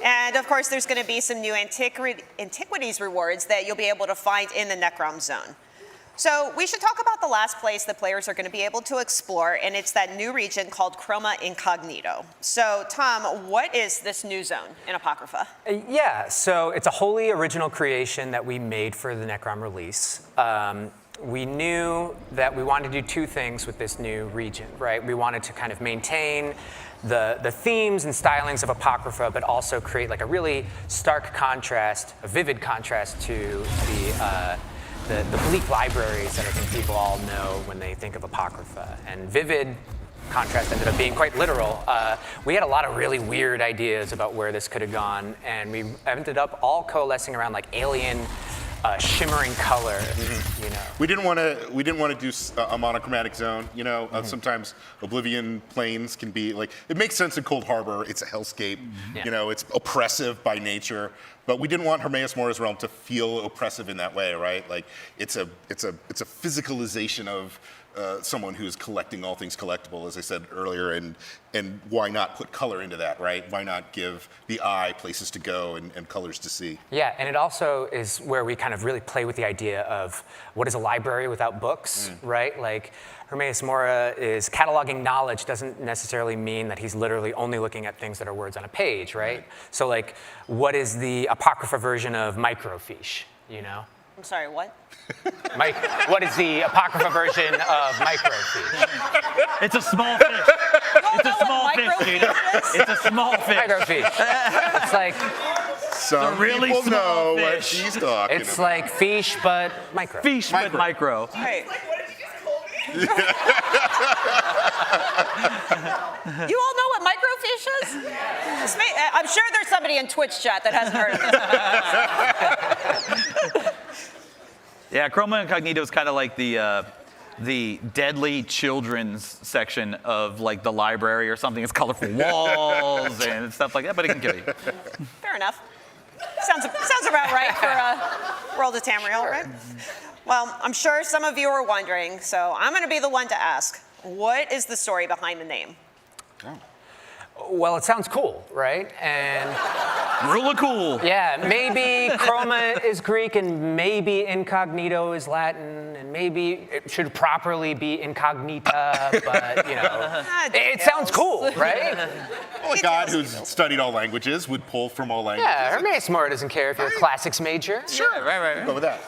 And of course, there's going to be some new antiquities rewards that you'll be able to find in the Necrom Zone. So we should talk about the last place the players are going to be able to explore, and it's that new region called Chroma Incognito. So Tom, what is this new zone in Apocrypha?
Yeah, so it's a wholly original creation that we made for the Necrom release. We knew that we wanted to do two things with this new region, right? We wanted to kind of maintain the themes and stylings of Apocrypha, but also create like a really stark contrast, a vivid contrast to the bleak libraries that I think people all know when they think of Apocrypha. And vivid contrast ended up being quite literal. We had a lot of really weird ideas about where this could have gone, and we ended up all coalescing around like alien shimmering color, you know.
We didn't want to do a monochromatic zone. You know, sometimes Oblivion planes can be like, it makes sense in Cold Harbor. It's a hellscape.
Yeah.
You know, it's oppressive by nature. But we didn't want Hermaeus Mora's realm to feel oppressive in that way, right? Like it's a physicalization of someone who's collecting all things collectible, as I said earlier, and why not put color into that, right? Why not give the eye places to go and colors to see?
Yeah, and it also is where we kind of really play with the idea of what is a library without books, right? Like Hermaeus Mora is cataloging knowledge doesn't necessarily mean that he's literally only looking at things that are words on a page, right? So like, what is the Apocrypha version of microfiche, you know?
I'm sorry, what?
What is the Apocrypha version of microfiche?
It's a small fish. It's a small fish, Gina. It's a small fish.
Microfiche. It's like,
Some
really
people
small
know what
fish.
she's talking
it's
about.
like fiche, but micro.
Fish with micro.
Right. You all know what microfiche is? I'm sure there's somebody in Twitch chat that hasn't heard of this.
Yeah, Chroma Incognito is kind of like the deadly children's section of like the library or something. It's colorful walls and stuff like that, but it can kill you.
Fair enough. Sounds about right for World of Tamriel, right? Well, I'm sure some of you are wondering, so I'm going to be the one to ask. What is the story behind the name?
Well, it sounds cool, right? And
Rule of cool.
yeah, maybe Chroma is Greek and maybe incognito is Latin and maybe it should properly be incognita, but you know, it sounds cool, right?
Well, a god who's studied all languages would pull from all languages.
Yeah, Hermaeus Mora doesn't care if you're a classics major.
Sure,
Right.
Go with that.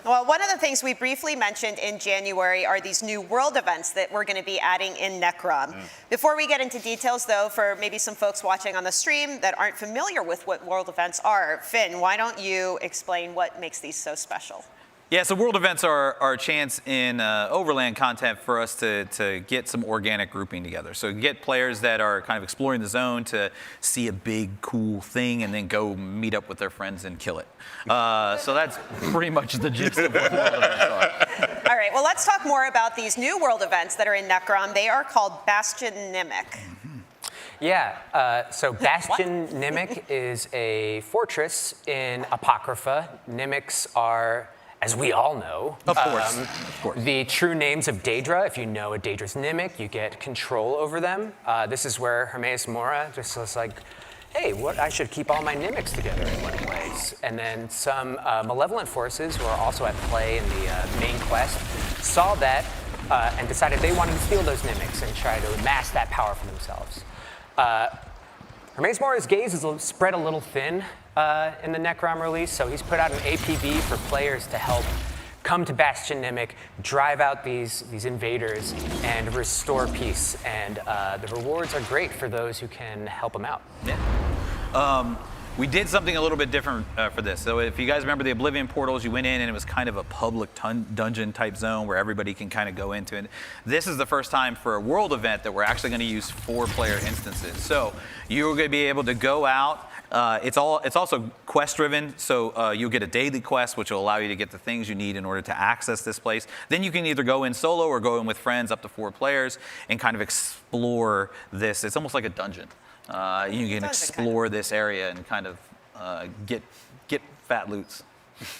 Well, one of the things we briefly mentioned in January are these new world events that we're going to be adding in Necrom. Before we get into details, though, for maybe some folks watching on the stream that aren't familiar with what world events are, Finn, why don't you explain what makes these so special?
Yeah, so world events are a chance in overland content for us to get some organic grouping together. So get players that are kind of exploring the zone to see a big, cool thing and then go meet up with their friends and kill it. So that's pretty much the gist of what world events are.
All right, well, let's talk more about these new world events that are in Necrom. They are called Bastion Nimic.
Yeah, so Bastion Nimic is a fortress in Apocrypha. Nimics are, as we all know,
Of course.
the true names of Daedra. If you know a Daedra's Nimic, you get control over them. This is where Hermaeus Mora just was like, hey, I should keep all my Nimics together in one place. And then some malevolent forces who are also at play in the main quest saw that and decided they wanted to steal those Nimics and try to amass that power for themselves. Hermaeus Mora's gaze is spread a little thin in the Necrom release, so he's put out an APB for players to help come to Bastion Nimic, drive out these invaders, and restore peace. And the rewards are great for those who can help them out.
Yeah. We did something a little bit different for this. So if you guys remember the Oblivion portals, you went in and it was kind of a public dungeon type zone where everybody can kind of go into it. This is the first time for a world event that we're actually going to use 4-player instances. So you're going to be able to go out. It's also quest driven, so you'll get a daily quest, which will allow you to get the things you need in order to access this place. Then you can either go in solo or go in with friends, up to 4 players, and kind of explore this. It's almost like a dungeon. You can explore this area and kind of get fat loots.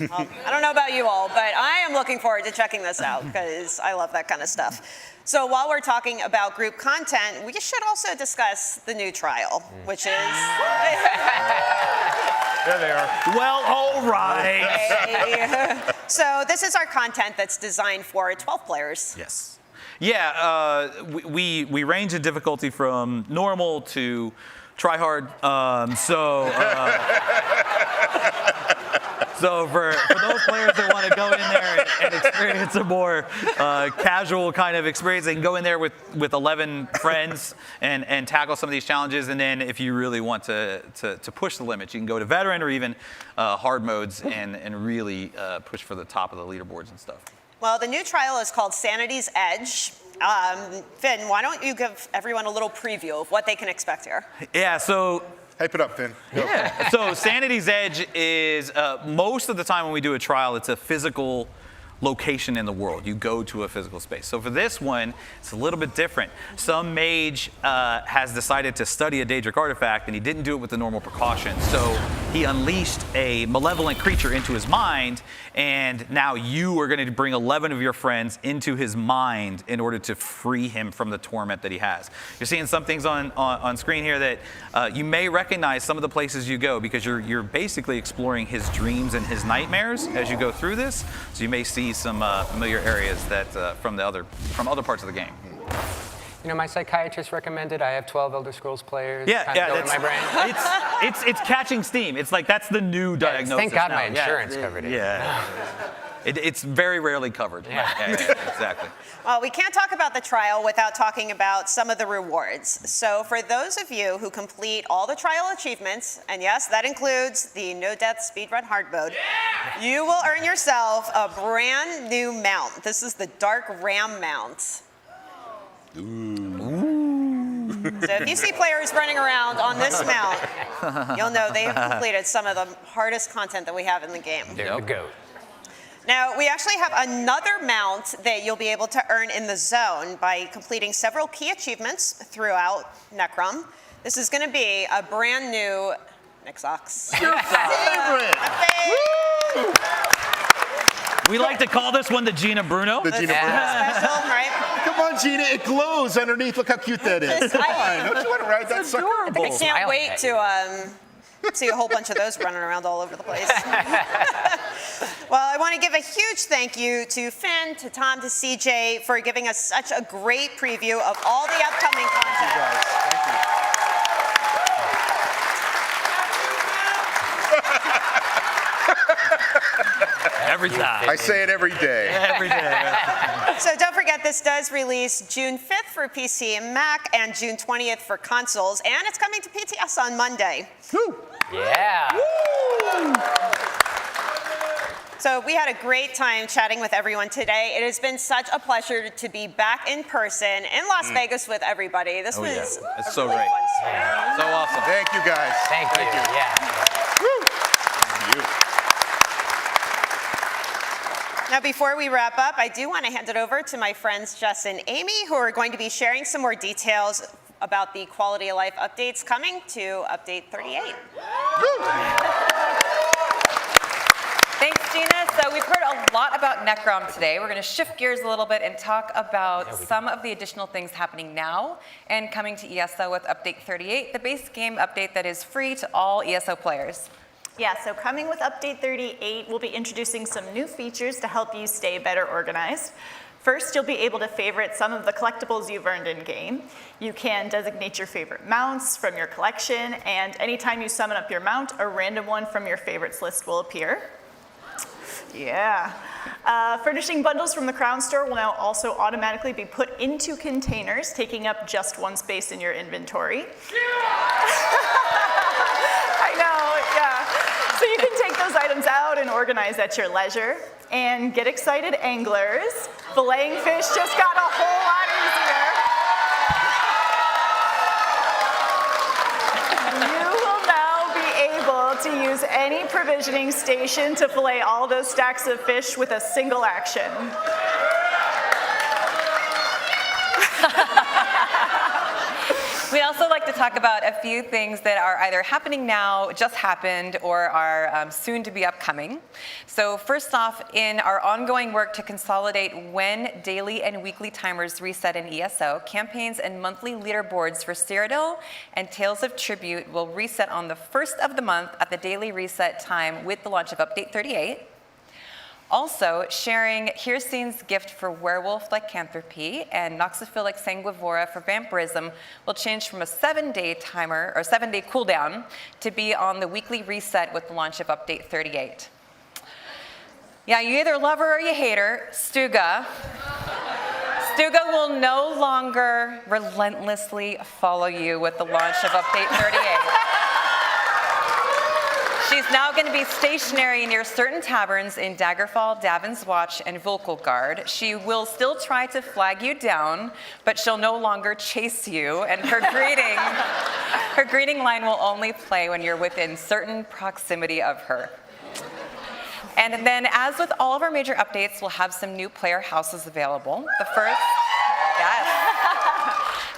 Well, I don't know about you all, but I am looking forward to checking this out because I love that kind of stuff. So while we're talking about group content, we should also discuss the new trial, which is...
There they are.
Well, all right.
So this is our content that's designed for 12 players.
Yes. Yeah, we range in difficulty from normal to try hard. So for those players that want to go in there and experience a more casual kind of experience, they can go in there with 11 friends and tackle some of these challenges. And then if you really want to push the limits, you can go to veteran or even hard modes and really push for the top of the leaderboards and stuff.
Well, the new trial is called Sanity's Edge. Finn, why don't you give everyone a little preview of what they can expect here?
Yeah, so...
Hype it up, Finn.
Yeah. So Sanity's Edge is, most of the time when we do a trial, it's a physical location in the world. You go to a physical space. So for this one, it's a little bit different. Some mage has decided to study a Daedric artifact, and he didn't do it with the normal precautions. So he unleashed a malevolent creature into his mind, and now you are going to bring 11 of your friends into his mind in order to free him from the torment that he has. You're seeing some things on screen here that you may recognize some of the places you go, because you're basically exploring his dreams and his nightmares as you go through this. So you may see some familiar areas that from other parts of the game.
You know, my psychiatrist recommended I have 12 Elder Scrolls players.
Yeah,
kind of go in my brain.
It's catching steam. It's like that's the new diagnosis.
Thank God
now.
my insurance covered it.
Yeah. It's very rarely covered. Yeah, exactly.
Well, we can't talk about the trial without talking about some of the rewards. So for those of you who complete all the trial achievements, and yes, that includes the no-death speedrun hard mode, you will earn yourself a brand new mount. This is the Dark Ram mount. Ooh. So if you see players running around on this mount, you'll know they've completed some of the hardest content that we have in the game.
There we go.
Now, we actually have another mount that you'll be able to earn in the zone by completing several key achievements throughout Necrom. This is going to be a brand new Nixox.
Your favorite!
We like to call this one the Gina Bruno.
The Gina Bruno.
Special, right?
Come on, Gina, it glows underneath. Look how cute that is. Come on, don't you want to ride that sucker?
I can't wait to see a whole bunch of those running around all over the place. Well, I want to give a huge thank you to Finn, to Tom, to CJ for giving us such a great preview of all the upcoming content.
Thank you.
Every time.
I say it every day.
Every day.
So don't forget, this does release June 5th for PC and Mac and June 20th for consoles, and it's coming to PTS on Monday.
Woo.
Yeah.
Woo.
So we had a great time chatting with everyone today. It has been such a pleasure to be back in person in Las Vegas with everybody. This was
It's
a
so
really
great.
fun stream.
So awesome.
Thank you, guys.
Thank you. Yeah.
Thank you.
Now, before we wrap up, I do want to hand it over to my friends Jess and Amy, who are going to be sharing some more details about the quality of life updates coming to Update 38.
Thanks, Gina. So we've heard a lot about Necrom today. We're going to shift gears a little bit and talk about some of the additional things happening now and coming to ESO with Update 38, the base game update that is free to all ESO players.
Yeah, so coming with Update 38, we'll be introducing some new features to help you stay better organized. First, you'll be able to favorite some of the collectibles you've earned in-game. You can designate your favorite mounts from your collection, and anytime you summon up your mount, a random one from your favorites list will appear. Yeah. Furnishing bundles from the Crown Store will now also automatically be put into containers, taking up just one space in your inventory. I know, yeah. So you can take those items out and organize at your leisure. And get excited, anglers. Filleting fish just got a whole lot easier. You will now be able to use any provisioning station to fillet all those stacks of fish with a single action.
We also like to talk about a few things that are either happening now, just happened, or are soon to be upcoming. So first off, in our ongoing work to consolidate when daily and weekly timers reset in ESO, campaigns and monthly leaderboards for Cyrodiil and Tales of Tribute will reset on the first of the month at the daily reset time with the launch of Update 38. Also, sharing Hircine's gift for werewolf lycanthropy and noxophilic sanguivora for vampirism will change from a 7-day timer or 7-day cooldown to be on the weekly reset with the launch of Update 38. Yeah, you either love her or you hate her, Stuga. Stuga will no longer relentlessly follow you with the launch of Update 38. She's now going to be stationary near certain taverns in Daggerfall, Davin's Watch, and Volkelgard. She will still try to flag you down, but she'll no longer chase you, and her greeting line will only play when you're within certain proximity of her. And then, as with all of our major updates, we'll have some new player houses available.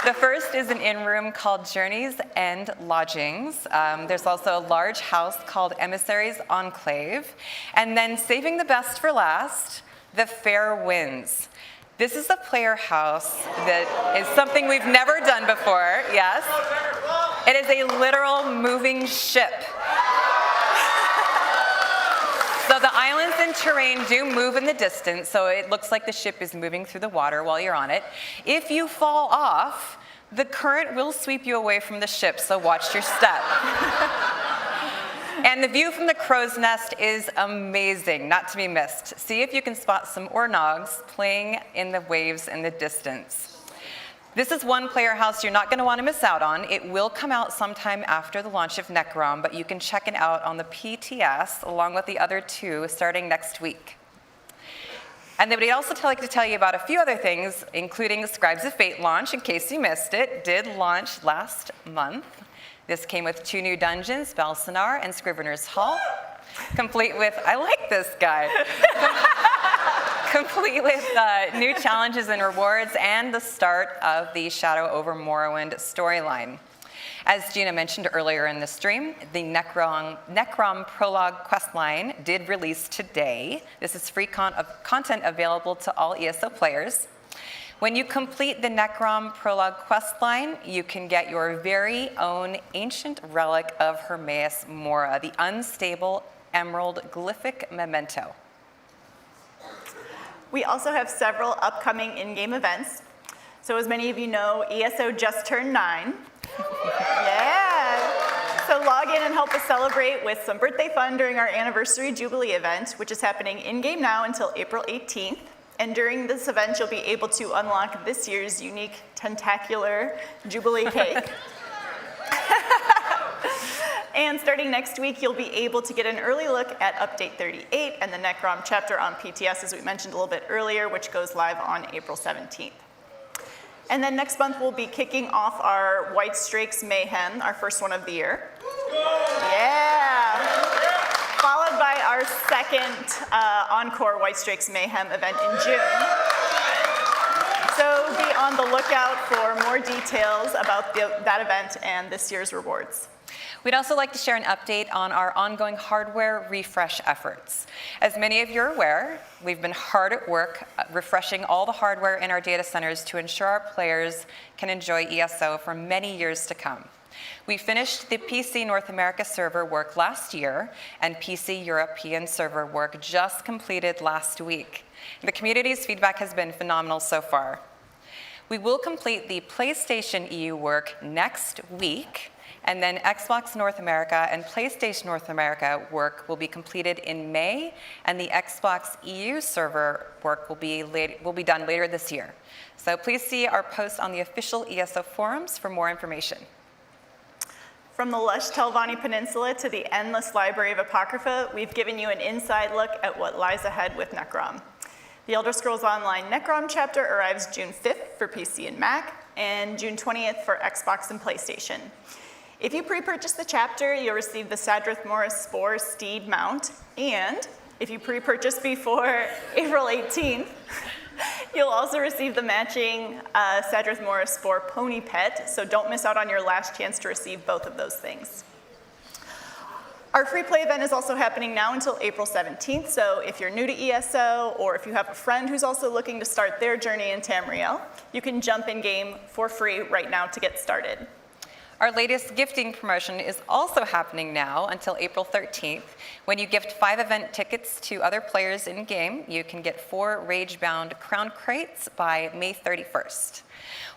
The first is an in-room called Journey's End Lodgings. There's also a large house called Emissary's Enclave. And then, saving the best for last, the Fair Winds. This is a player house that is something we've never done before, yes. It is a literal moving ship. So the islands and terrain do move in the distance, so it looks like the ship is moving through the water while you're on it. If you fall off, the current will sweep you away from the ship, so watch your step. And the view from the crow's nest is amazing, not to be missed. See if you can spot some ornogs playing in the waves in the distance. This is one player house you're not going to want to miss out on. It will come out sometime after the launch of Necrom, but you can check it out on the PTS along with the other two starting next week. And then we'd also like to tell you about a few other things, including the Scribes of Fate launch, in case you missed it. Did launch last month. This came with 2 new dungeons, Balsanar and Scrivener's Hall, complete with, I like this guy, complete with new challenges and rewards and the start of the Shadow Over Morrowind storyline. As Gina mentioned earlier in the stream, the Necrom Prologue questline did release today. This is free content available to all ESO players. When you complete the Necrom Prologue questline, you can get your very own ancient relic of Hermaeus Mora, the unstable emerald glyphic memento.
We also have several upcoming in-game events. So as many of you know, ESO just turned 9. Yeah. So log in and help us celebrate with some birthday fun during our anniversary Jubilee event, which is happening in-game now until April 18th. And during this event, you'll be able to unlock this year's unique tentacular Jubilee cake. And starting next week, you'll be able to get an early look at Update 38 and the Necrom chapter on PTS, as we mentioned a little bit earlier, which goes live on April 17th. And then next month, we'll be kicking off our White Strakes Mayhem, our first one of the year. Yeah. Followed by our second encore White Strakes Mayhem event in June. So be on the lookout for more details about that event and this year's rewards.
We'd also like to share an update on our ongoing hardware refresh efforts. As many of you are aware, we've been hard at work refreshing all the hardware in our data centers to ensure our players can enjoy ESO for many years to come. We finished the PC North America server work last year, and PC European server work just completed last week. The community's feedback has been phenomenal so far. We will complete the PlayStation EU work next week, and then Xbox North America and PlayStation North America work will be completed in May, and the Xbox EU server work will be done later this year. So please see our post on the official ESO forums for more information.
From the lush Telvanni Peninsula to the endless library of Apocrypha, we've given you an inside look at what lies ahead with Necrom. The Elder Scrolls Online Necrom chapter arrives June 5th for PC and Mac, and June 20th for Xbox and PlayStation. If you pre-purchase the chapter, you'll receive the Sadrith Morris Spore Steed mount, and if you pre-purchase before April 18th, You'll also receive the matching Hermaeus Mora Spore Pony Pet, so don't miss out on your last chance to receive both of those things. Our free play event is also happening now until April 17th, so if you're new to ESO or if you have a friend who's also looking to start their journey in Tamriel, you can jump in game for free right now to get started.
Our latest gifting promotion is also happening now until April 13th. When you gift 5 event tickets to other players in game, you can get 4 Rage-bound Crown Crates by May 31st.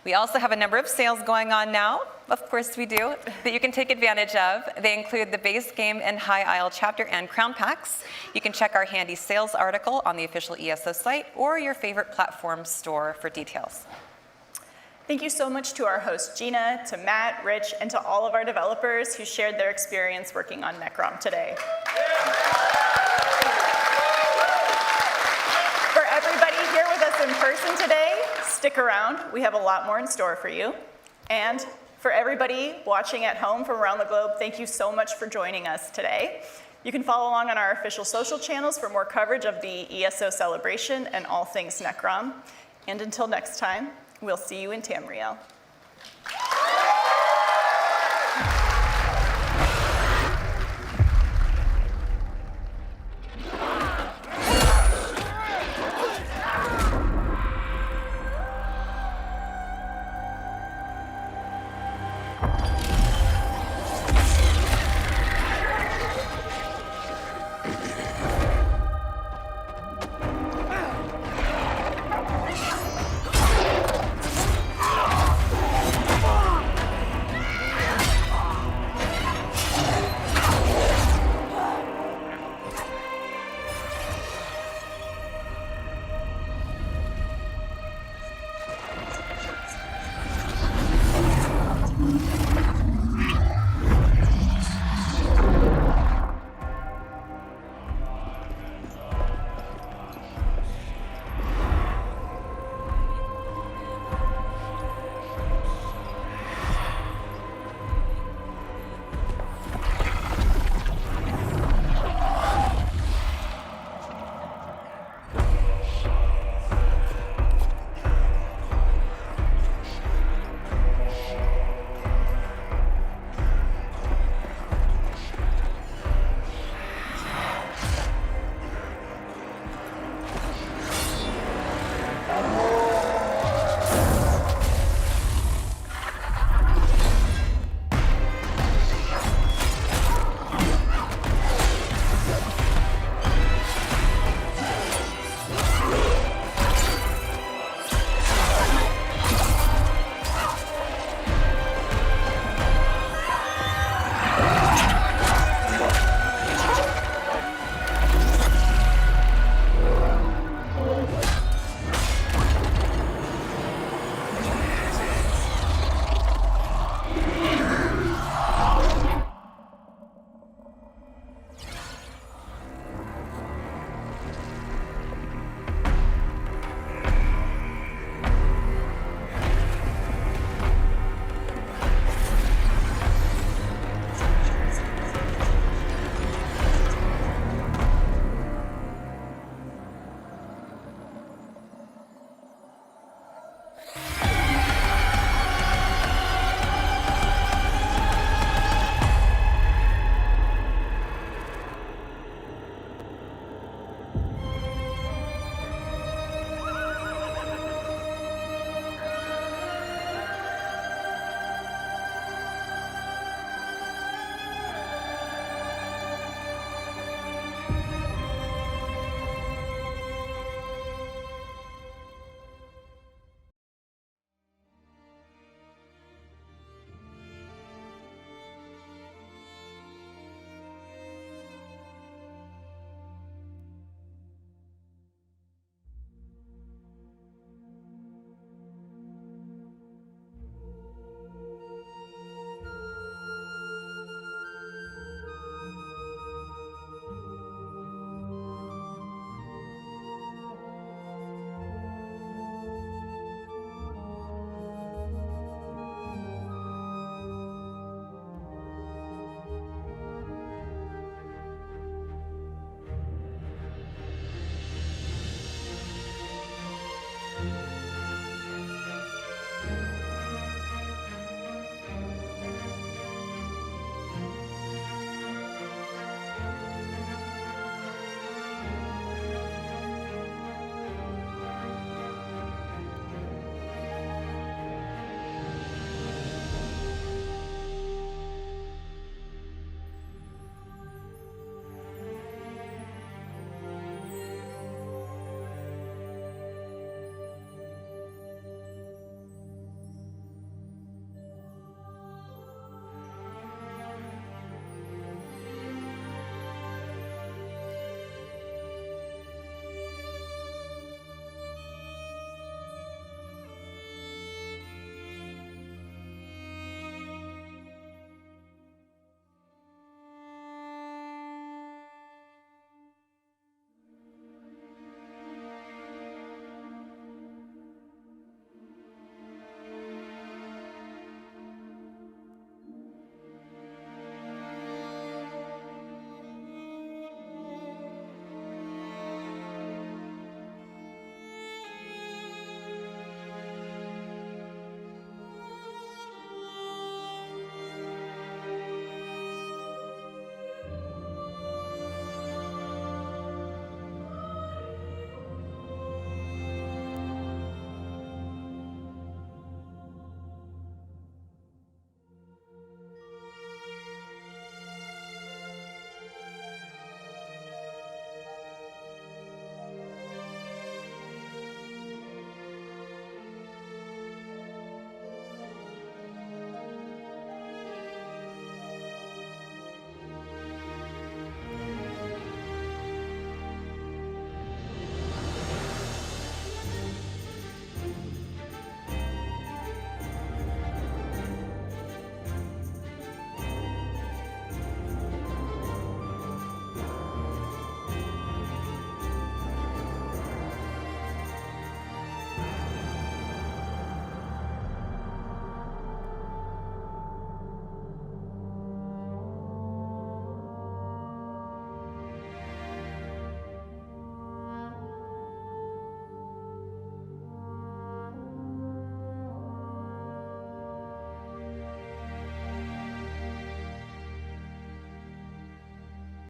We also have a number of sales going on now, of course we do, that you can take advantage of. They include the base game and High Isle chapter and crown packs. You can check our handy sales article on the official ESO site or your favorite platform store for details.
Thank you so much to our host Gina, to Matt, Rich, and to all of our developers who shared their experience working on Necrom today. For everybody here with us in person today, stick around. We have a lot more in store for you. And for everybody watching at home from around the globe, thank you so much for joining us today. You can follow along on our official social channels for more coverage of the ESO celebration and all things Necrom. And until next time, we'll see you in Tamriel.